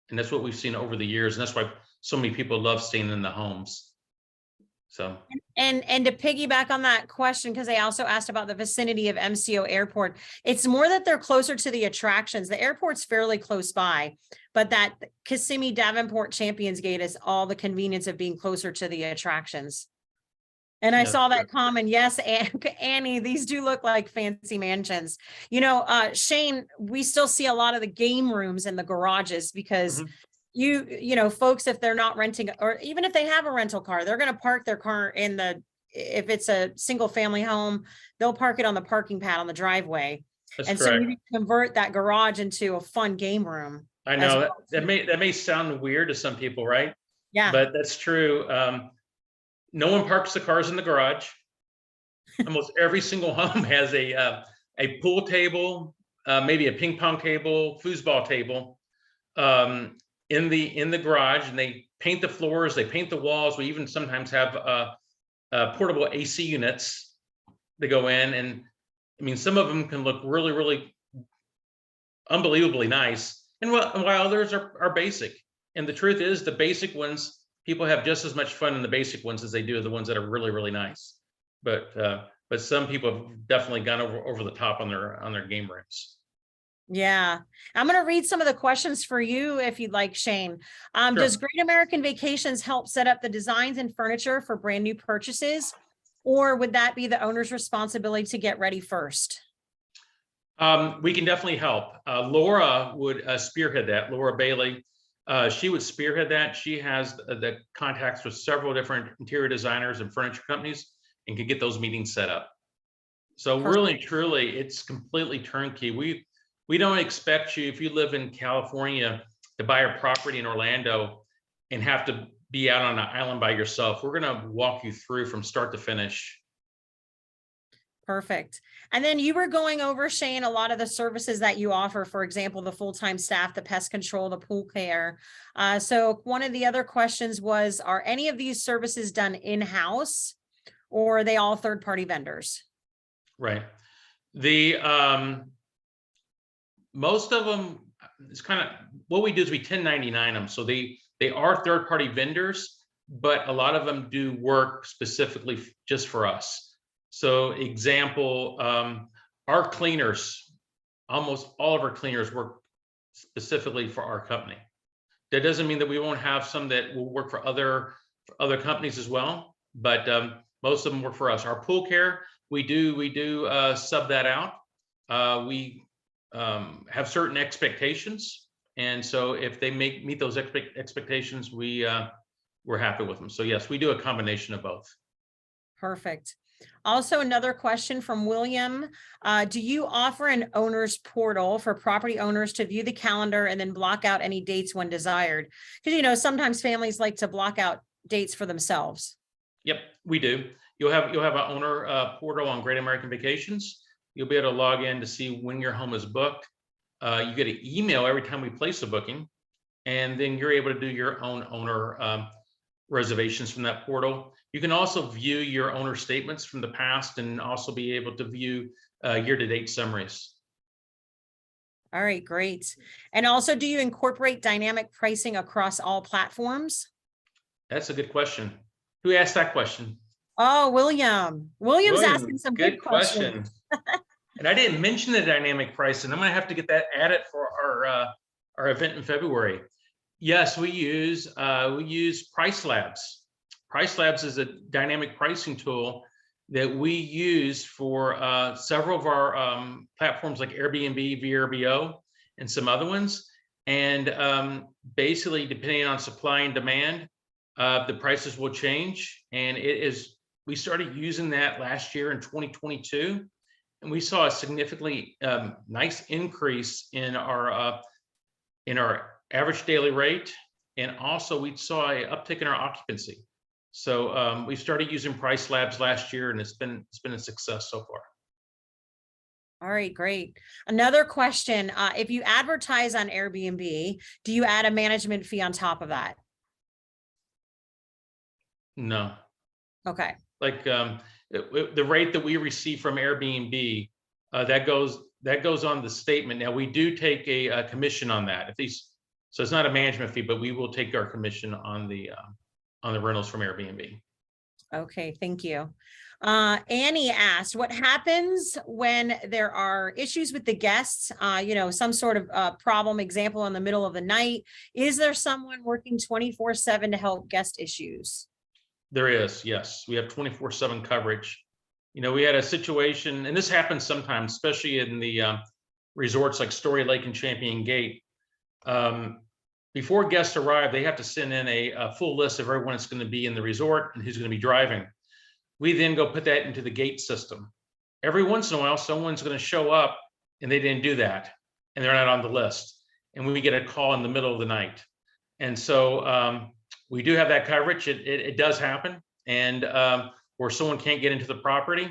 Speaker 4: And that's what we've seen over the years. And that's why so many people love staying in the homes. So.
Speaker 2: And to piggyback on that question, because they also asked about the vicinity of MCO Airport, it's more that they're closer to the attractions. The airport's fairly close by, but that Kissimmee Davenport Champions Gate is all the convenience of being closer to the attractions. And I saw that comment. Yes, Annie, these do look like fancy mansions. Shane, we still see a lot of the game rooms in the garages because folks, if they're not renting, or even if they have a rental car, they're going to park their car if it's a single family home, they'll park it on the parking pad on the driveway.
Speaker 4: That's
Speaker 2: and
Speaker 4: correct.
Speaker 2: So you convert that garage into a fun game room.
Speaker 4: I know that may sound weird to some people, right?
Speaker 2: Yeah.
Speaker 4: But that's true. No one parks the cars in the garage. Almost every single home has a pool table, maybe a ping pong table, foosball table, in the garage, and they paint the floors, they paint the walls. We even sometimes have portable AC units that go in, and I mean, some of them can look really, really unbelievably nice, and while others are basic. And the truth is, the basic ones, people have just as much fun in the basic ones as they do the ones that are really, really nice. But some people have definitely gone over the top on their game rooms.
Speaker 2: Yeah, I'm going to read some of the questions for you if you'd like, Shane.
Speaker 4: Sure.
Speaker 2: Does Great American Vacations help set up the designs and furniture for brand new purchases, or would that be the owner's responsibility to get ready first?
Speaker 4: We can definitely help. Laura would spearhead that. Laura Bailey, she would spearhead that. She has the contacts with several different interior designers and furniture companies and can get those meetings set up. So
Speaker 2: Perfect.
Speaker 4: Really, truly, it's completely turnkey. We don't expect you, if you live in California, to buy a property in Orlando and have to be out on an island by yourself. We're going to walk you through from start to finish.
Speaker 2: Perfect. And then you were going over, Shane, a lot of the services that you offer, for example, the full-time staff, the pest control, the pool care. So one of the other questions was, are any of these services done in-house, or are they all third-party vendors?
Speaker 4: Right. Most of them, it's kind of what we do is we 1099 them. So they are third-party vendors, but a lot of them do work specifically just for us. So example, our cleaners, almost all of our cleaners work specifically for our company. That doesn't mean that we won't have some that will work for other companies as well, but most of them work for us. Our pool care, we do sub that out. We have certain expectations, and so if they meet those expectations, we're happy with them. So yes, we do a combination of both.
Speaker 2: Perfect. Also, another question from William. Do you offer an owner's portal for property owners to view the calendar and then block out any dates when desired? Because sometimes families like to block out dates for themselves.
Speaker 4: Yep, we do. You'll have an owner portal on Great American Vacations. You'll be able to log in to see when your home is booked. You get an email every time we place a booking, and then you're able to do your own owner reservations from that portal. You can also view your owner statements from the past and also be able to view year-to-date summaries.
Speaker 2: All right, great. And also, do you incorporate dynamic pricing across all platforms?
Speaker 4: That's a good question. Who asked that question?
Speaker 2: Oh, William. William's asking some good questions.
Speaker 4: And I didn't mention the dynamic pricing. I'm going to have to get that added for our event in February. Yes, we use Price Labs. Price Labs is a dynamic pricing tool that we use for several of our platforms like Airbnb, VRBO, and some other ones. And basically, depending on supply and demand, the prices will change. And we started using that last year in 2022. And we saw a significantly nice increase in our average daily rate, and also we saw an uptick in our occupancy. So we started using Price Labs last year, and it's been a success so far.
Speaker 2: All right, great. Another question: if you advertise on Airbnb, do you add a management fee on top of that?
Speaker 4: No.
Speaker 2: Okay.
Speaker 4: Like the rate that we receive from Airbnb that goes on the statement. Now we do take a commission on that. So it's not a management fee, but we will take our commission on the rentals from Airbnb.
Speaker 2: Okay, thank you. Annie asked, what happens when there are issues with the guests? Some sort of problem, example, in the middle of the night. Is there someone working 24/7 to help guest issues?
Speaker 4: There is, yes. We have 24/7 coverage. We had a situation, and this happens sometimes, especially in the resorts like Story Lake and Champion Gate. Before guests arrive, they have to send in a full list of everyone that's going to be in the resort and who's going to be driving. We then go put that into the gate system. Every once in a while, someone's going to show up and they didn't do that, and they're not on the list. And we get a call in the middle of the night. And so we do have that coverage. It does happen. And where someone can't get into the property,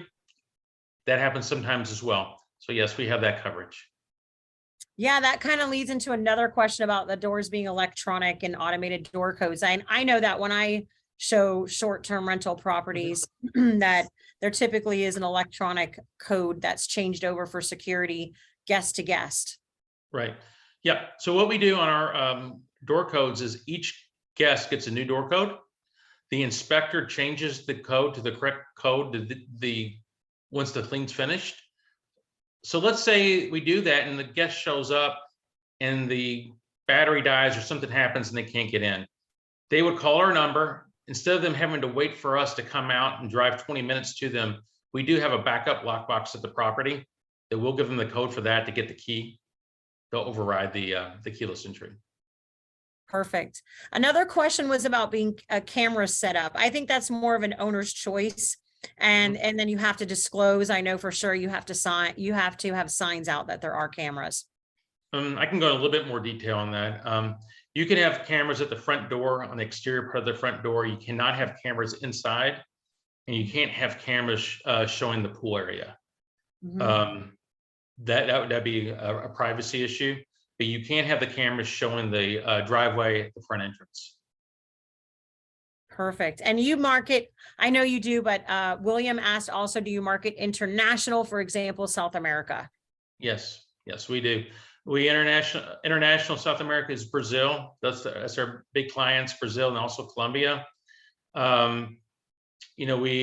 Speaker 4: that happens sometimes as well. So yes, we have that coverage.
Speaker 2: Yeah, that kind of leads into another question about the doors being electronic and automated door codes. I know that when I show short-term rental properties that there typically is an electronic code that's changed over for security, guest to guest.
Speaker 4: Right. Yeah. So what we do on our door codes is each guest gets a new door code. The inspector changes the code to the correct code once the clean's finished. So let's say we do that and the guest shows up and the battery dies or something happens and they can't get in. They would call our number. Instead of them having to wait for us to come out and drive 20 minutes to them, we do have a backup lockbox at the property that will give them the code for that to get the key. They'll override the keyless entry.
Speaker 2: Perfect. Another question was about being a camera set up. I think that's more of an owner's choice. And then you have to disclose. I know for sure you have to have signs out that there are cameras.
Speaker 4: I can go in a little bit more detail on that. You can have cameras at the front door, on the exterior part of the front door. You cannot have cameras inside, and you can't have cameras showing the pool area.
Speaker 2: Mm-hmm.
Speaker 4: That'd be a privacy issue, but you can't have the cameras showing the driveway at the front entrance.
Speaker 2: Perfect. And you market, I know you do, but William asked also, do you market international, for example, South America? Yes,
Speaker 4: we do. We international South America is Brazil. That's our big clients, Brazil and also Colombia. We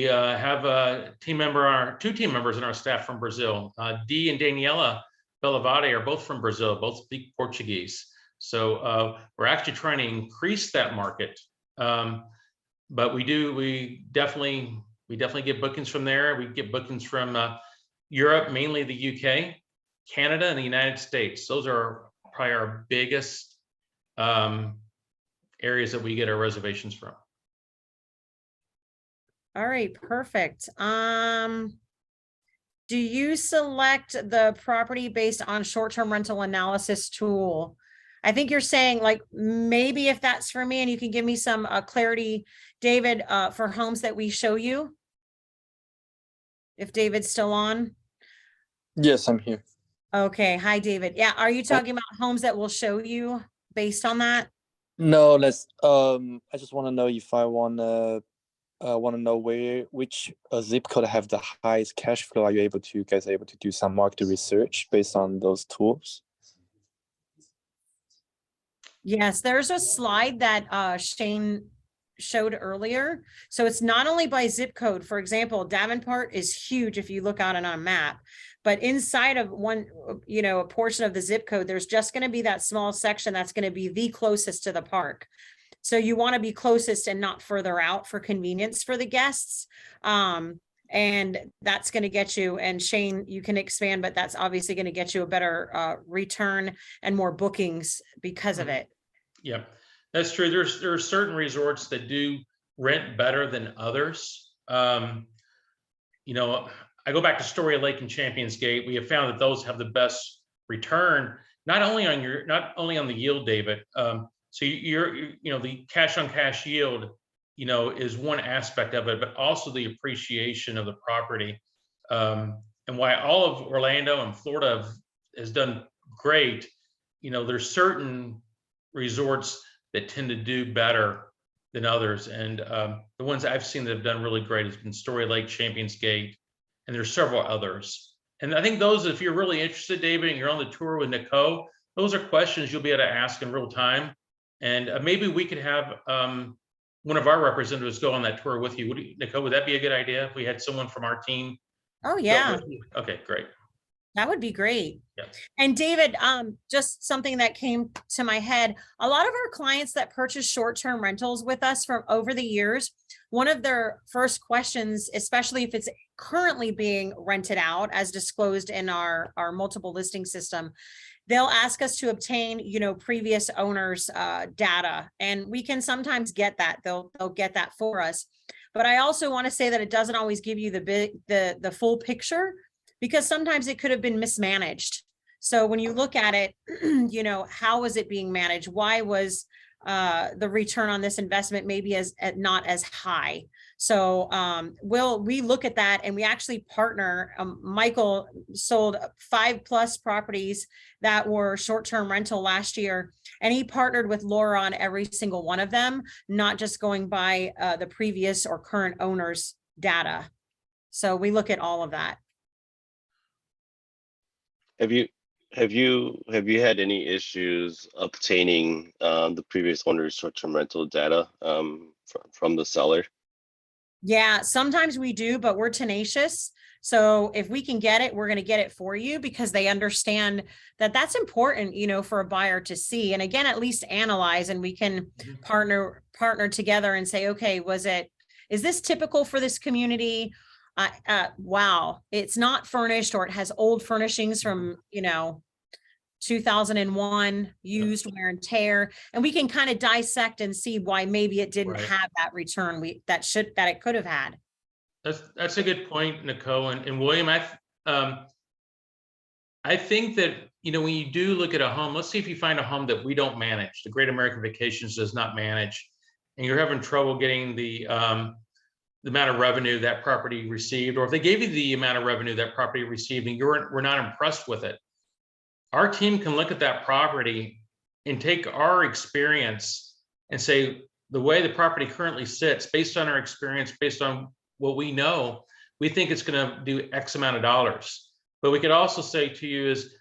Speaker 4: have two team members in our staff from Brazil. Dee and Daniela Bellavade are both from Brazil, both speak Portuguese. So we're actually trying to increase that market. But we definitely get bookings from there. We get bookings from Europe, mainly the UK, Canada, and the United States. Those are probably our biggest areas that we get our reservations from.
Speaker 2: All right, perfect. Do you select the property based on short-term rental analysis tool? I think you're saying like maybe if that's for me, and you can give me some clarity, David, for homes that we show you. If David's still on.
Speaker 5: Yes, I'm here.
Speaker 2: Okay. Hi, David. Yeah. Are you talking about homes that will show you based on that?
Speaker 5: No, I just want to know if I want to know which zip code have the highest cash flow. Are you guys able to do some market research based on those tools?
Speaker 2: Yes, there's a slide that Shane showed earlier. So it's not only by zip code. For example, Davenport is huge if you look out on a map, but inside of one, a portion of the zip code, there's just going to be that small section that's going to be the closest to the park. So you want to be closest and not further out for convenience for the guests. And that's going to get you, and Shane, you can expand, but that's obviously going to get you a better return and more bookings because of it.
Speaker 4: Yeah, that's true. There are certain resorts that do rent better than others. I go back to Story Lake and Champions Gate. We have found that those have the best return, not only on the yield, David. So the cash on cash yield, is one aspect of it, but also the appreciation of the property. And why all of Orlando and Florida has done great, there's certain resorts that tend to do better than others. And the ones I've seen that have done really great has been Story Lake, Champions Gate, and there's several others. And I think those, if you're really interested, David, and you're on the tour with Nicole, those are questions you'll be able to ask in real time. And maybe we could have one of our representatives go on that tour with you. Nicole, would that be a good idea if we had someone from our team?
Speaker 2: Oh, yeah,
Speaker 4: Okay, great.
Speaker 2: that would be great.
Speaker 4: Yeah.
Speaker 2: And David, just something that came to my head, a lot of our clients that purchase short-term rentals with us from over the years, one of their first questions, especially if it's currently being rented out as disclosed in our multiple listing system, they'll ask us to obtain, previous owners' data, and we can sometimes get that. They'll get that for us. But I also want to say that it doesn't always give you the full picture, because sometimes it could have been mismanaged. So when you look at it, how was it being managed? Why was the return on this investment maybe not as high? So we look at that, and we actually partner. Michael sold 5+ properties that were short-term rental last year, and he partnered with Laura on every single one of them, not just going by the previous or current owner's data. So we look at all of that.
Speaker 6: Have you had any issues obtaining the previous owner's short-term rental data from the seller?
Speaker 2: Yeah, sometimes we do, but we're tenacious. So if we can get it, we're going to get it for you, because they understand that that's important, for a buyer to see. And again, at least analyze, and we can partner together and say, okay, is this typical for this community? Wow, it's not furnished, or it has old furnishings from, 2001, used, wear and tear, and we can kind of dissect and see why maybe it didn't have that return that it could have had.
Speaker 4: That's a good point, Nicole and William. I think that, when you do look at a home, let's see if you find a home that we don't manage, the Great American Vacations does not manage, and you're having trouble getting the amount of revenue that property received, or if they gave you the amount of revenue that property received and we're not impressed with it. Our team can look at that property and take our experience and say, the way the property currently sits, based on our experience, based on what we know, we think it's going to do X amount of dollars. But we could also say to you is,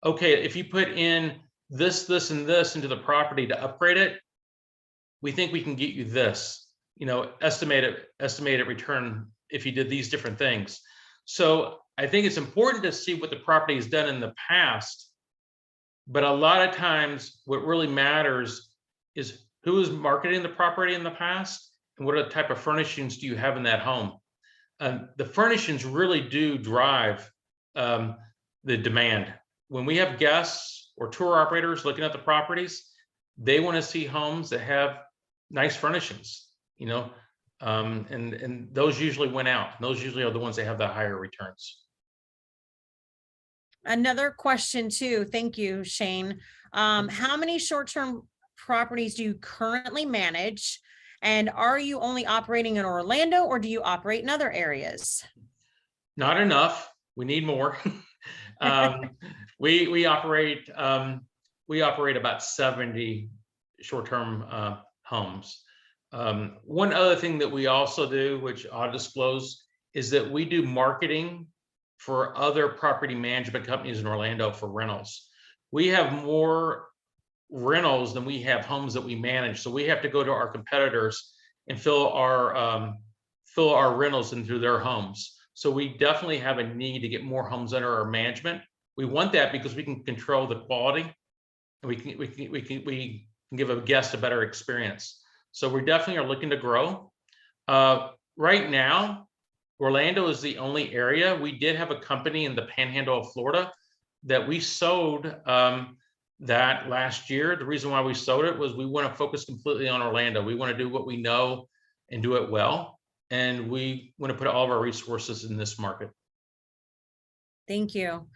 Speaker 4: okay, if you put in this, and this into the property to upgrade it, we think we can get you this, estimated return if you did these different things. So I think it's important to see what the property has done in the past. But a lot of times what really matters is who is marketing the property in the past, and what type of furnishings do you have in that home. The furnishings really do drive the demand. When we have guests or tour operators looking at the properties, they want to see homes that have nice furnishings, and those usually went out. Those usually are the ones that have the higher returns.
Speaker 2: Another question too. Thank you, Shane. How many short-term properties do you currently manage? And are you only operating in Orlando, or do you operate in other areas?
Speaker 4: Not enough. We need more. We operate about 70 short-term homes. One other thing that we also do, which I'll disclose, is that we do marketing for other property management companies in Orlando for rentals. We have more rentals than we have homes that we manage. So we have to go to our competitors and fill our rentals into their homes. So we definitely have a need to get more homes under our management. We want that because we can control the quality, and we can give a guest a better experience. So we definitely are looking to grow. Right now, Orlando is the only area. We did have a company in the Panhandle of Florida that we sold that last year. The reason why we sold it was we want to focus completely on Orlando. We want to do what we know and do it well. And we want to put all of our resources in this market.
Speaker 2: Thank you.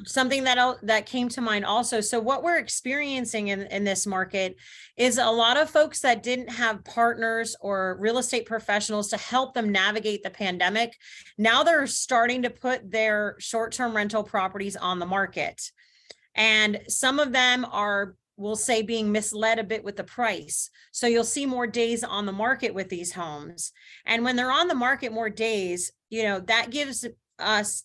Speaker 2: Something that came to mind also. So what we're experiencing in this market is a lot of folks that didn't have partners or real estate professionals to help them navigate the pandemic. Now they're starting to put their short-term rental properties on the market. And some of them are, we'll say, being misled a bit with the price. So you'll see more days on the market with these homes. And when they're on the market more days, that gives us,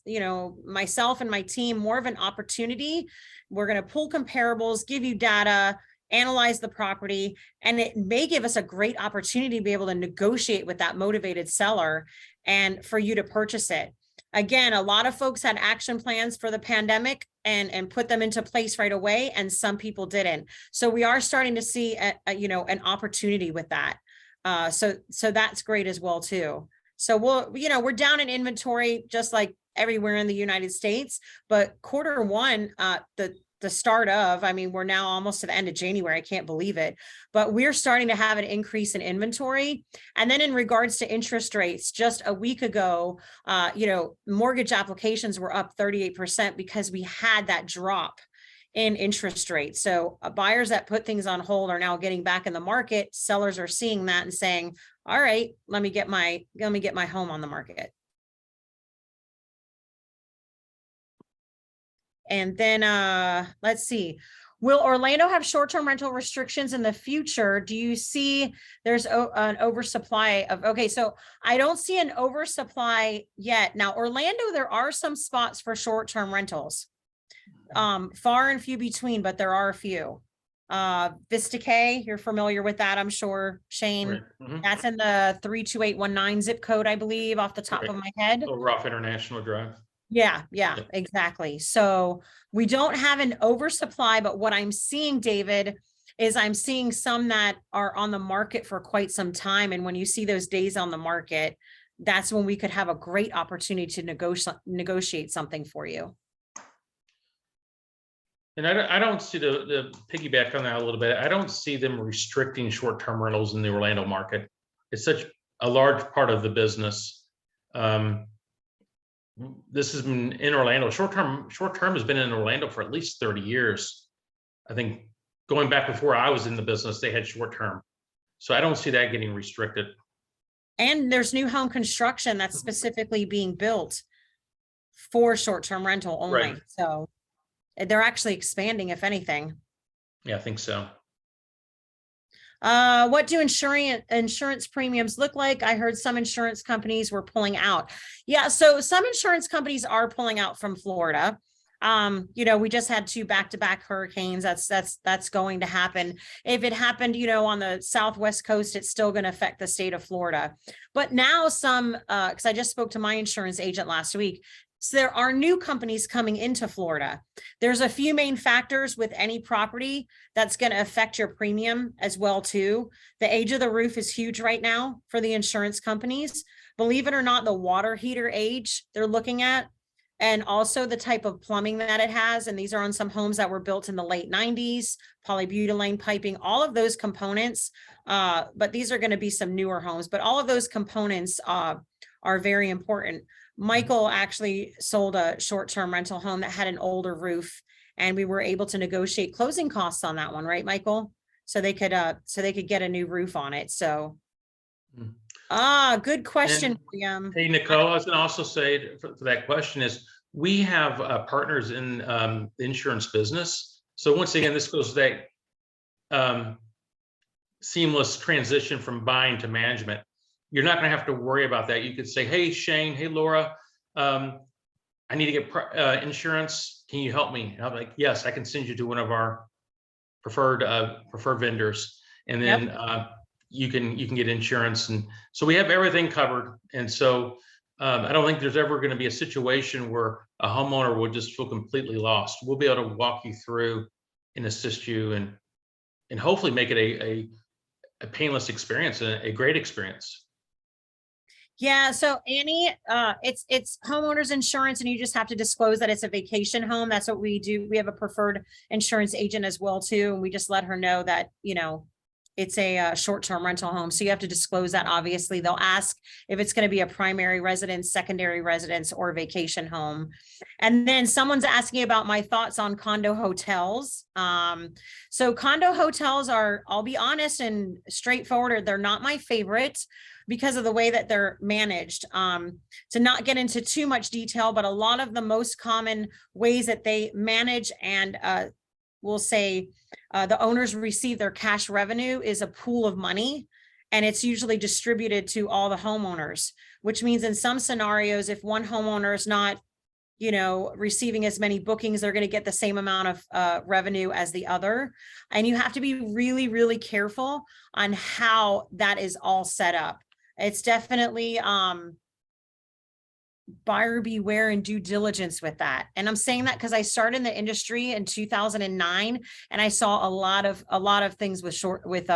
Speaker 2: myself and my team more of an opportunity. We're going to pull comparables, give you data, analyze the property, and it may give us a great opportunity to be able to negotiate with that motivated seller and for you to purchase it. Again, a lot of folks had action plans for the pandemic and put them into place right away, and some people didn't. So we are starting to see an opportunity with that. So that's great as well too. So we're down in inventory just like everywhere in the United States, but quarter one, the start of, we're now almost to the end of January. I can't believe it, but we're starting to have an increase in inventory. And then in regards to interest rates, just a week ago, mortgage applications were up 38% because we had that drop in interest rates. So buyers that put things on hold are now getting back in the market. Sellers are seeing that and saying, all right, let me get my home on the market. And then let's see, will Orlando have short-term rental restrictions in the future? Do you see there's an oversupply of, okay, so I don't see an oversupply yet. Now, Orlando, there are some spots for short-term rentals, far and few between, but there are a few. Vista K, you're familiar with that, I'm sure, Shane.
Speaker 4: Right. Mm-hmm.
Speaker 2: That's in the 32819 zip code, I believe, off the top of my head.
Speaker 4: Rough International Drive.
Speaker 2: Yeah, exactly. So we don't have an oversupply, but what I'm seeing, David, is I'm seeing some that are on the market for quite some time. And when you see those days on the market, that's when we could have a great opportunity to negotiate something for you.
Speaker 4: And I don't see the piggyback on that a little bit. I don't see them restricting short-term rentals in the Orlando market. It's such a large part of the business. This has been in Orlando. Short-term has been in Orlando for at least 30 years. I think going back before I was in the business, they had short-term. So I don't see that getting restricted.
Speaker 2: And there's new home construction that's specifically being built for short-term rental only.
Speaker 4: Right.
Speaker 2: So they're actually expanding, if anything.
Speaker 4: Yeah, I think so.
Speaker 2: What do insurance premiums look like? I heard some insurance companies were pulling out. Yeah, so some insurance companies are pulling out from Florida. We just had 2 back-to-back hurricanes. That's going to happen. If it happened, on the Southwest coast, it's still going to affect the state of Florida. But now because I just spoke to my insurance agent last week. So there are new companies coming into Florida. There's a few main factors with any property that's going to affect your premium as well too. The age of the roof is huge right now for the insurance companies. Believe it or not, the water heater age they're looking at, and also the type of plumbing that it has. And these are on some homes that were built in the late 90s, polybutylene piping, all of those components. But these are going to be some newer homes, but all of those components are very important. Michael actually sold a short-term rental home that had an older roof, and we were able to negotiate closing costs on that one, right, Michael? So they could get a new roof on it. So, good question, William.
Speaker 4: Hey, Nicole, I was going to also say for that question is we have partners in the insurance business. So once again, this goes to that seamless transition from buying to management. You're not going to have to worry about that. You could say, hey, Shane, hey, Laura, I need to get insurance. Can you help me? And I'm like, yes, I can send you to one of our preferred vendors. And then you can get insurance. And so we have everything covered. And so I don't think there's ever going to be a situation where a homeowner would just feel completely lost. We'll be able to walk you through and assist you and hopefully make it a painless experience, a great experience.
Speaker 2: Yeah. So Annie, it's homeowners insurance, and you just have to disclose that it's a vacation home. That's what we do. We have a preferred insurance agent as well too. And we just let her know that, it's a short-term rental home. So you have to disclose that. Obviously they'll ask if it's going to be a primary residence, secondary residence, or vacation home. And then someone's asking about my thoughts on condo hotels. So condo hotels are, I'll be honest and straightforward, they're not my favorite because of the way that they're managed. To not get into too much detail, but a lot of the most common ways that they manage and we'll say the owners receive their cash revenue is a pool of money. and it's usually distributed to all the homeowners, which means in some scenarios, if one homeowner is not, you know, receiving as many bookings, they're going to get the same amount of revenue as the other. And you have to be really, really careful on how that is all set up. It's definitely buyer beware and due diligence with that. And I'm saying that because I started in the industry in 2009, and I saw a lot of things with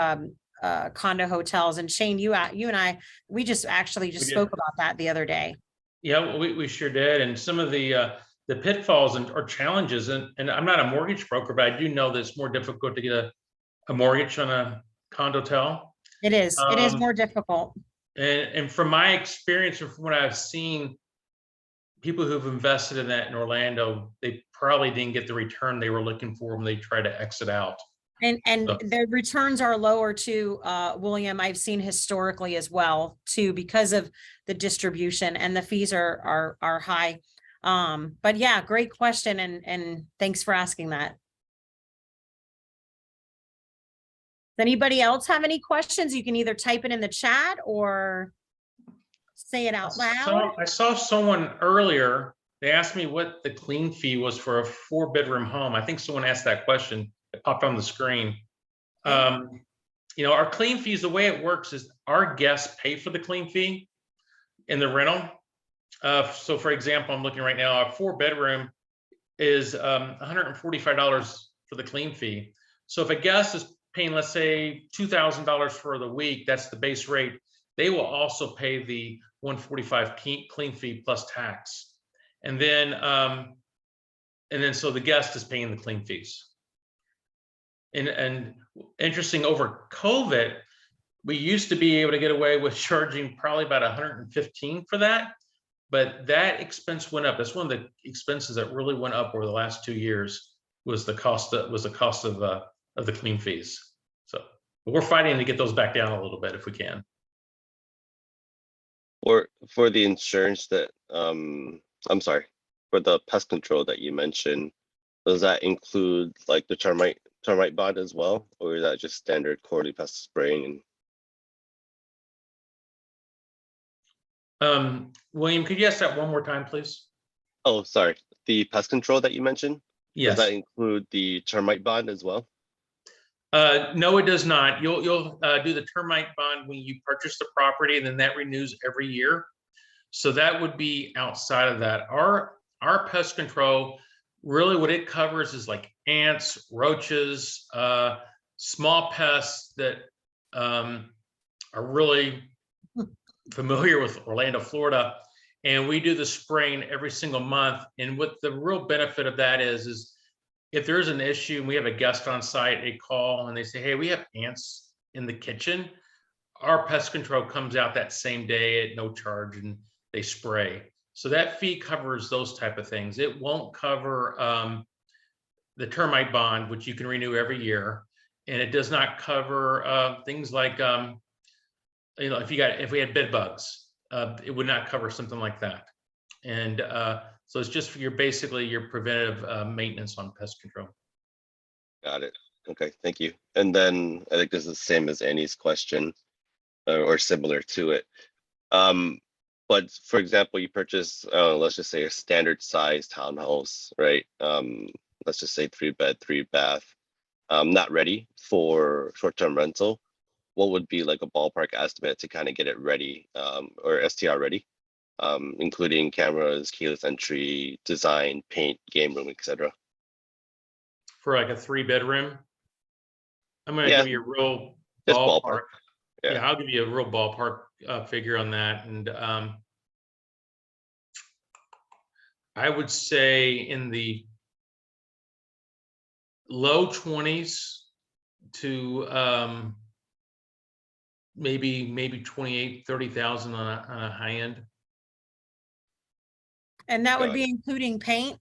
Speaker 2: condo hotels. And Shane, you and I, we just actually spoke about that the other day.
Speaker 4: Yeah, we sure did. And some of the pitfalls or challenges, and I'm not a mortgage broker, but I do know that it's more difficult to get a mortgage on a condotel.
Speaker 2: It is more difficult.
Speaker 4: And from my experience, or from what I've seen, people who've invested in that in Orlando, they probably didn't get the return they were looking for when they try to exit out.
Speaker 2: And the returns are lower too, William. I've seen historically as well too, because of the distribution, and the fees are high. But yeah, great question, and thanks for asking that. Does anybody else have any questions? You can either type it in the chat or say it out loud.
Speaker 4: I saw someone earlier. They asked me what the clean fee was for a 4-bedroom home. I think someone asked that question. It popped on the screen. You know, our clean fees, the way it works is our guests pay for the clean fee in the rental. So for example, I'm looking right now, a 4-bedroom is $145 for the clean fee. So if a guest is paying, let's say $2,000 for the week, that's the base rate, they will also pay the $145 clean fee plus tax. And then so the guest is paying the clean fees. And interesting, over COVID, we used to be able to get away with charging probably about $115 for that, but that expense went up. That's one of the expenses that really went up over the last 2 years, was the cost of the clean fees. So but we're fighting to get those back down a little bit if we can.
Speaker 6: Or for the insurance that I'm sorry, for the pest control that you mentioned, does that include like the termite bond as well, or is that just standard quarterly pest spraying?
Speaker 4: William, could you ask that one more time, please?
Speaker 6: Oh, sorry, the pest control that you mentioned.
Speaker 4: Yes.
Speaker 6: Does that include the termite bond as well?
Speaker 4: No, it does not. You'll do the termite bond when you purchase the property, and then that renews every year. So that would be outside of that. Our pest control, really what it covers is like ants, roaches, small pests that are really familiar with Orlando, Florida. And we do the spraying every single month. And what the real benefit of that is if there's an issue and we have a guest on site, they call and they say, hey, we have ants in the kitchen, our pest control comes out that same day at no charge and they spray. So that fee covers those type of things. It won't cover the termite bond, which you can renew every year. And it does not cover things like, you know, if we had bed bugs, it would not cover something like that. And so it's just for basically your preventative maintenance on pest control.
Speaker 6: Got it. Okay, thank you. And then I think this is the same as Annie's question, or similar to it. But for example, you purchase, let's just say a standard size townhouse, right? Let's just say 3-bed, 3-bath, not ready for short-term rental. What would be like a ballpark estimate to kind of get it ready, or STR ready, including cameras, keyless entry, design, paint, game room, etc.?
Speaker 4: For like a 3-bedroom, I'm going to give you a real ballpark. Yeah, I'll give you a real ballpark figure on that. And I would say in the low 20s to maybe 28, 30,000 on a high end.
Speaker 2: And that would be including paint?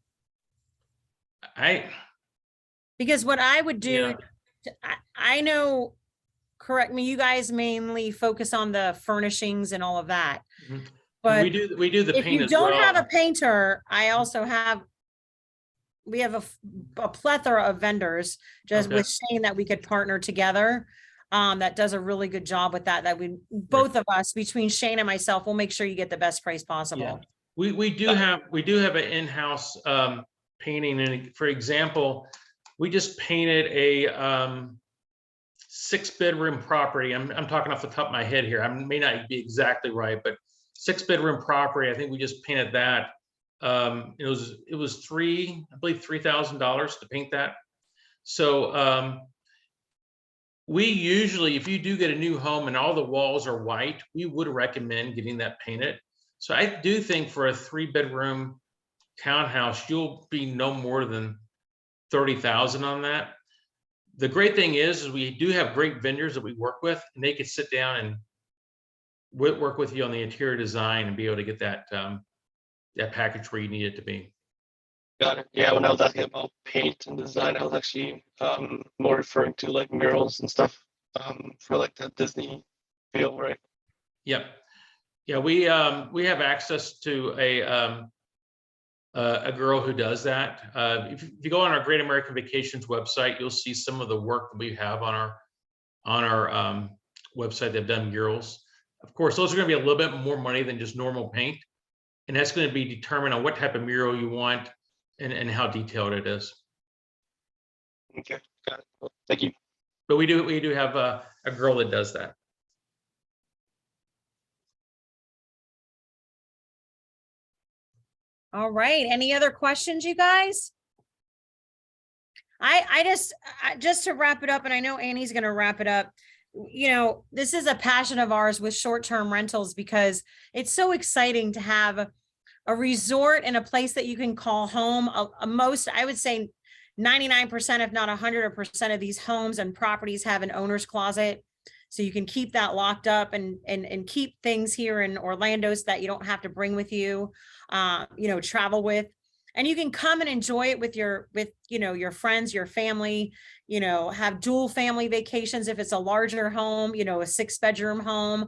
Speaker 2: Because what I would do, I know, correct me, you guys mainly focus on the furnishings and all of that.
Speaker 4: Mm-hmm.
Speaker 2: But
Speaker 4: we do the paint as well. If you
Speaker 2: don't have a painter, I also have, we have a plethora of vendors just with Shane that we could partner together. that does a really good job with that. That we both of us, between Shane and myself, will make sure you get the best price possible.
Speaker 4: Yeah. We do have an in-house painting, and for example, we just painted a 6-bedroom property. I'm talking off the top of my head here. I may not be exactly right, but 6-bedroom property. I think we just painted that. It was I believe $3,000 to paint that. So we usually, if you do get a new home and all the walls are white, we would recommend getting that painted. So I do think for a 3-bedroom townhouse, you'll be no more than $30,000 on that. The great thing is we do have great vendors that we work with, and they could sit down and work with you on the interior design and be able to get that that package where you need it to be.
Speaker 5: Got it. Yeah, when I was asking about paint and design, I was actually more referring to like murals and stuff for like the Disney feel, right?
Speaker 4: Yep. Yeah, we have access to a girl who does that. If you go on our Great American Vacations website, you'll see some of the work that we have on our website. They've done murals. Of course, those are going to be a little bit more money than just normal paint, and that's going to be determined on what type of mural you want and how detailed it is.
Speaker 5: Okay, got it. Well, thank you.
Speaker 4: But we do have a girl that does that.
Speaker 2: All right. Any other questions, you guys? I just to wrap it up, and I know Annie's going to wrap it up. You know, this is a passion of ours with short-term rentals, because it's so exciting to have a resort and a place that you can call home. Most, I would say 99%, if not 100% of these homes and properties have an owner's closet. So you can keep that locked up and keep things here in Orlando so that you don't have to bring with you, travel with. And you can come and enjoy it with your friends, your family, have dual family vacations if it's a larger home, a 6-bedroom home.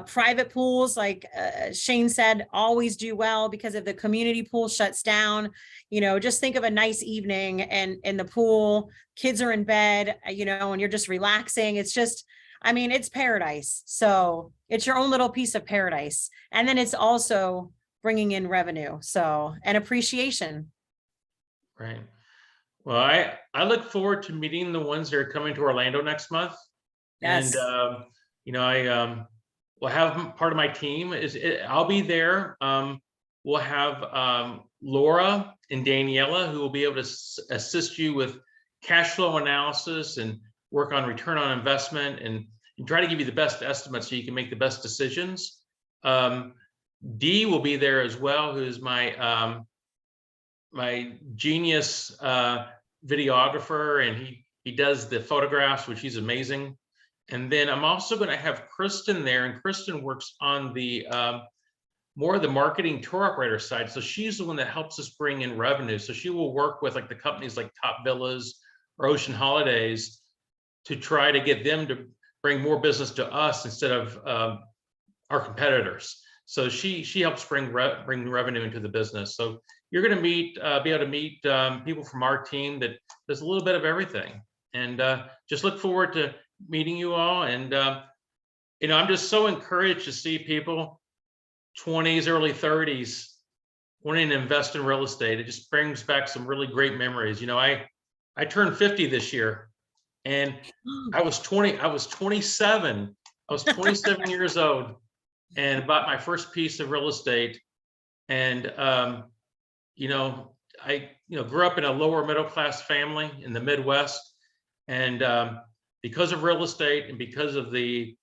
Speaker 2: Private pools, like Shane said, always do well, because if the community pool shuts down, just think of a nice evening and in the pool, kids are in bed, and you're just relaxing. It's just, it's paradise. So it's your own little piece of paradise. And then it's also bringing in revenue, and appreciation.
Speaker 4: Right. Well, I look forward to meeting the ones that are coming to Orlando next month.
Speaker 2: Yes.
Speaker 4: And I will have part of my team I'll be there. We'll have Laura and Daniela, who will be able to assist you with cash flow analysis and work on return on investment and try to give you the best estimates so you can make the best decisions. Dee will be there as well, who's my my genius videographer, and he does the photographs, which he's amazing. And then I'm also going to have Kristen there, and Kristen works on the more of the marketing tour operator side. So she's the one that helps us bring in revenue. So she will work with like the companies like Top Villas or Ocean Holidays to try to get them to bring more business to us instead of our competitors. So she helps bring revenue into the business. So you're going to be able to meet people from our team that does a little bit of everything. And just look forward to meeting you all. And I'm just so encouraged to see people 20s, early 30s wanting to invest in real estate. It just brings back some really great memories. I turned 50 this year, and I was 27 years old and bought my first piece of real estate. And I grew up in a lower middle class family in the Midwest, and because of real estate and because of the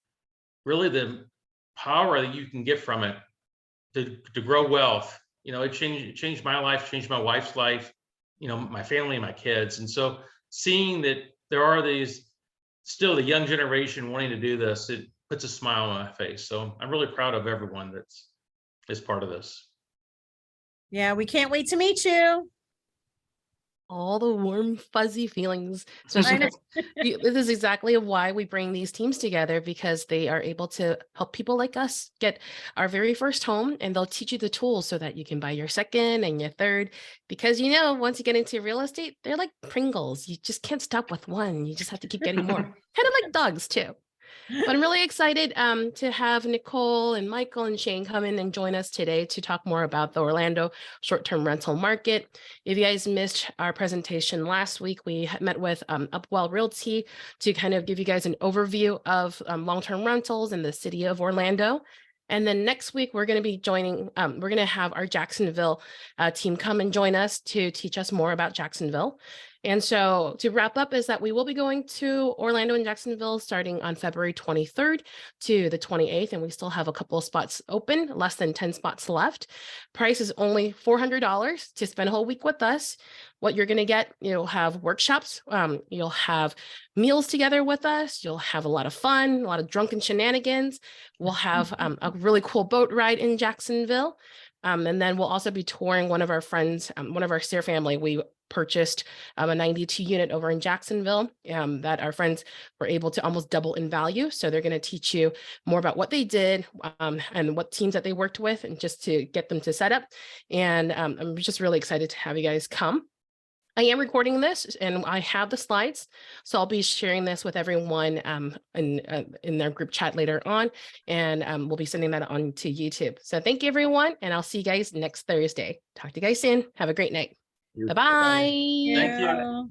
Speaker 4: power that you can get from it to grow wealth, it changed my life, changed my wife's life, my family and my kids. And so seeing that there are still the young generation wanting to do this, it puts a smile on my face. So I'm really proud of everyone that's part of this.
Speaker 2: Yeah, we can't wait to meet you.
Speaker 1: All the warm, fuzzy feelings. Especially
Speaker 2: I know.
Speaker 1: this is exactly why we bring these teams together, because they are able to help people like us get our very first home, and they'll teach you the tools so that you can buy your second and your third. Because once you get into real estate, they're like Pringles. You just can't stop with one. You just have to keep getting more. Kind of like dogs too. But I'm really excited to have Nicole and Michael and Shane come in and join us today to talk more about the Orlando short-term rental market. If you guys missed our presentation last week, we met with Upwell Realty to kind of give you guys an overview of long-term rentals in the city of Orlando. And then next week, we're going to be joining, we're going to have our Jacksonville team come and join us to teach us more about Jacksonville. And so to wrap up is that we will be going to Orlando and Jacksonville starting on February 23rd to the 28th, and we still have a couple of spots open, less than 10 spots left. Price is only $400 to spend a whole week with us. What you're going to get, you'll have workshops, you'll have meals together with us, you'll have a lot of fun, a lot of drunken shenanigans. We'll have a really cool boat ride in Jacksonville. And then we'll also be touring one of our friends, one of our SARE family. We purchased a 92 unit over in Jacksonville that our friends were able to almost double in value. So they're going to teach you more about what they did and what teams that they worked with, and just to get them to set up. And I'm just really excited to have you guys come. I am recording this and I have the slides, so I'll be sharing this with everyone in their group chat later on, and we'll be sending that on to YouTube. So thank you, everyone, and I'll see you guys next Thursday. Talk to you guys soon. Have a great night. Bye-bye.
Speaker 4: Thank you.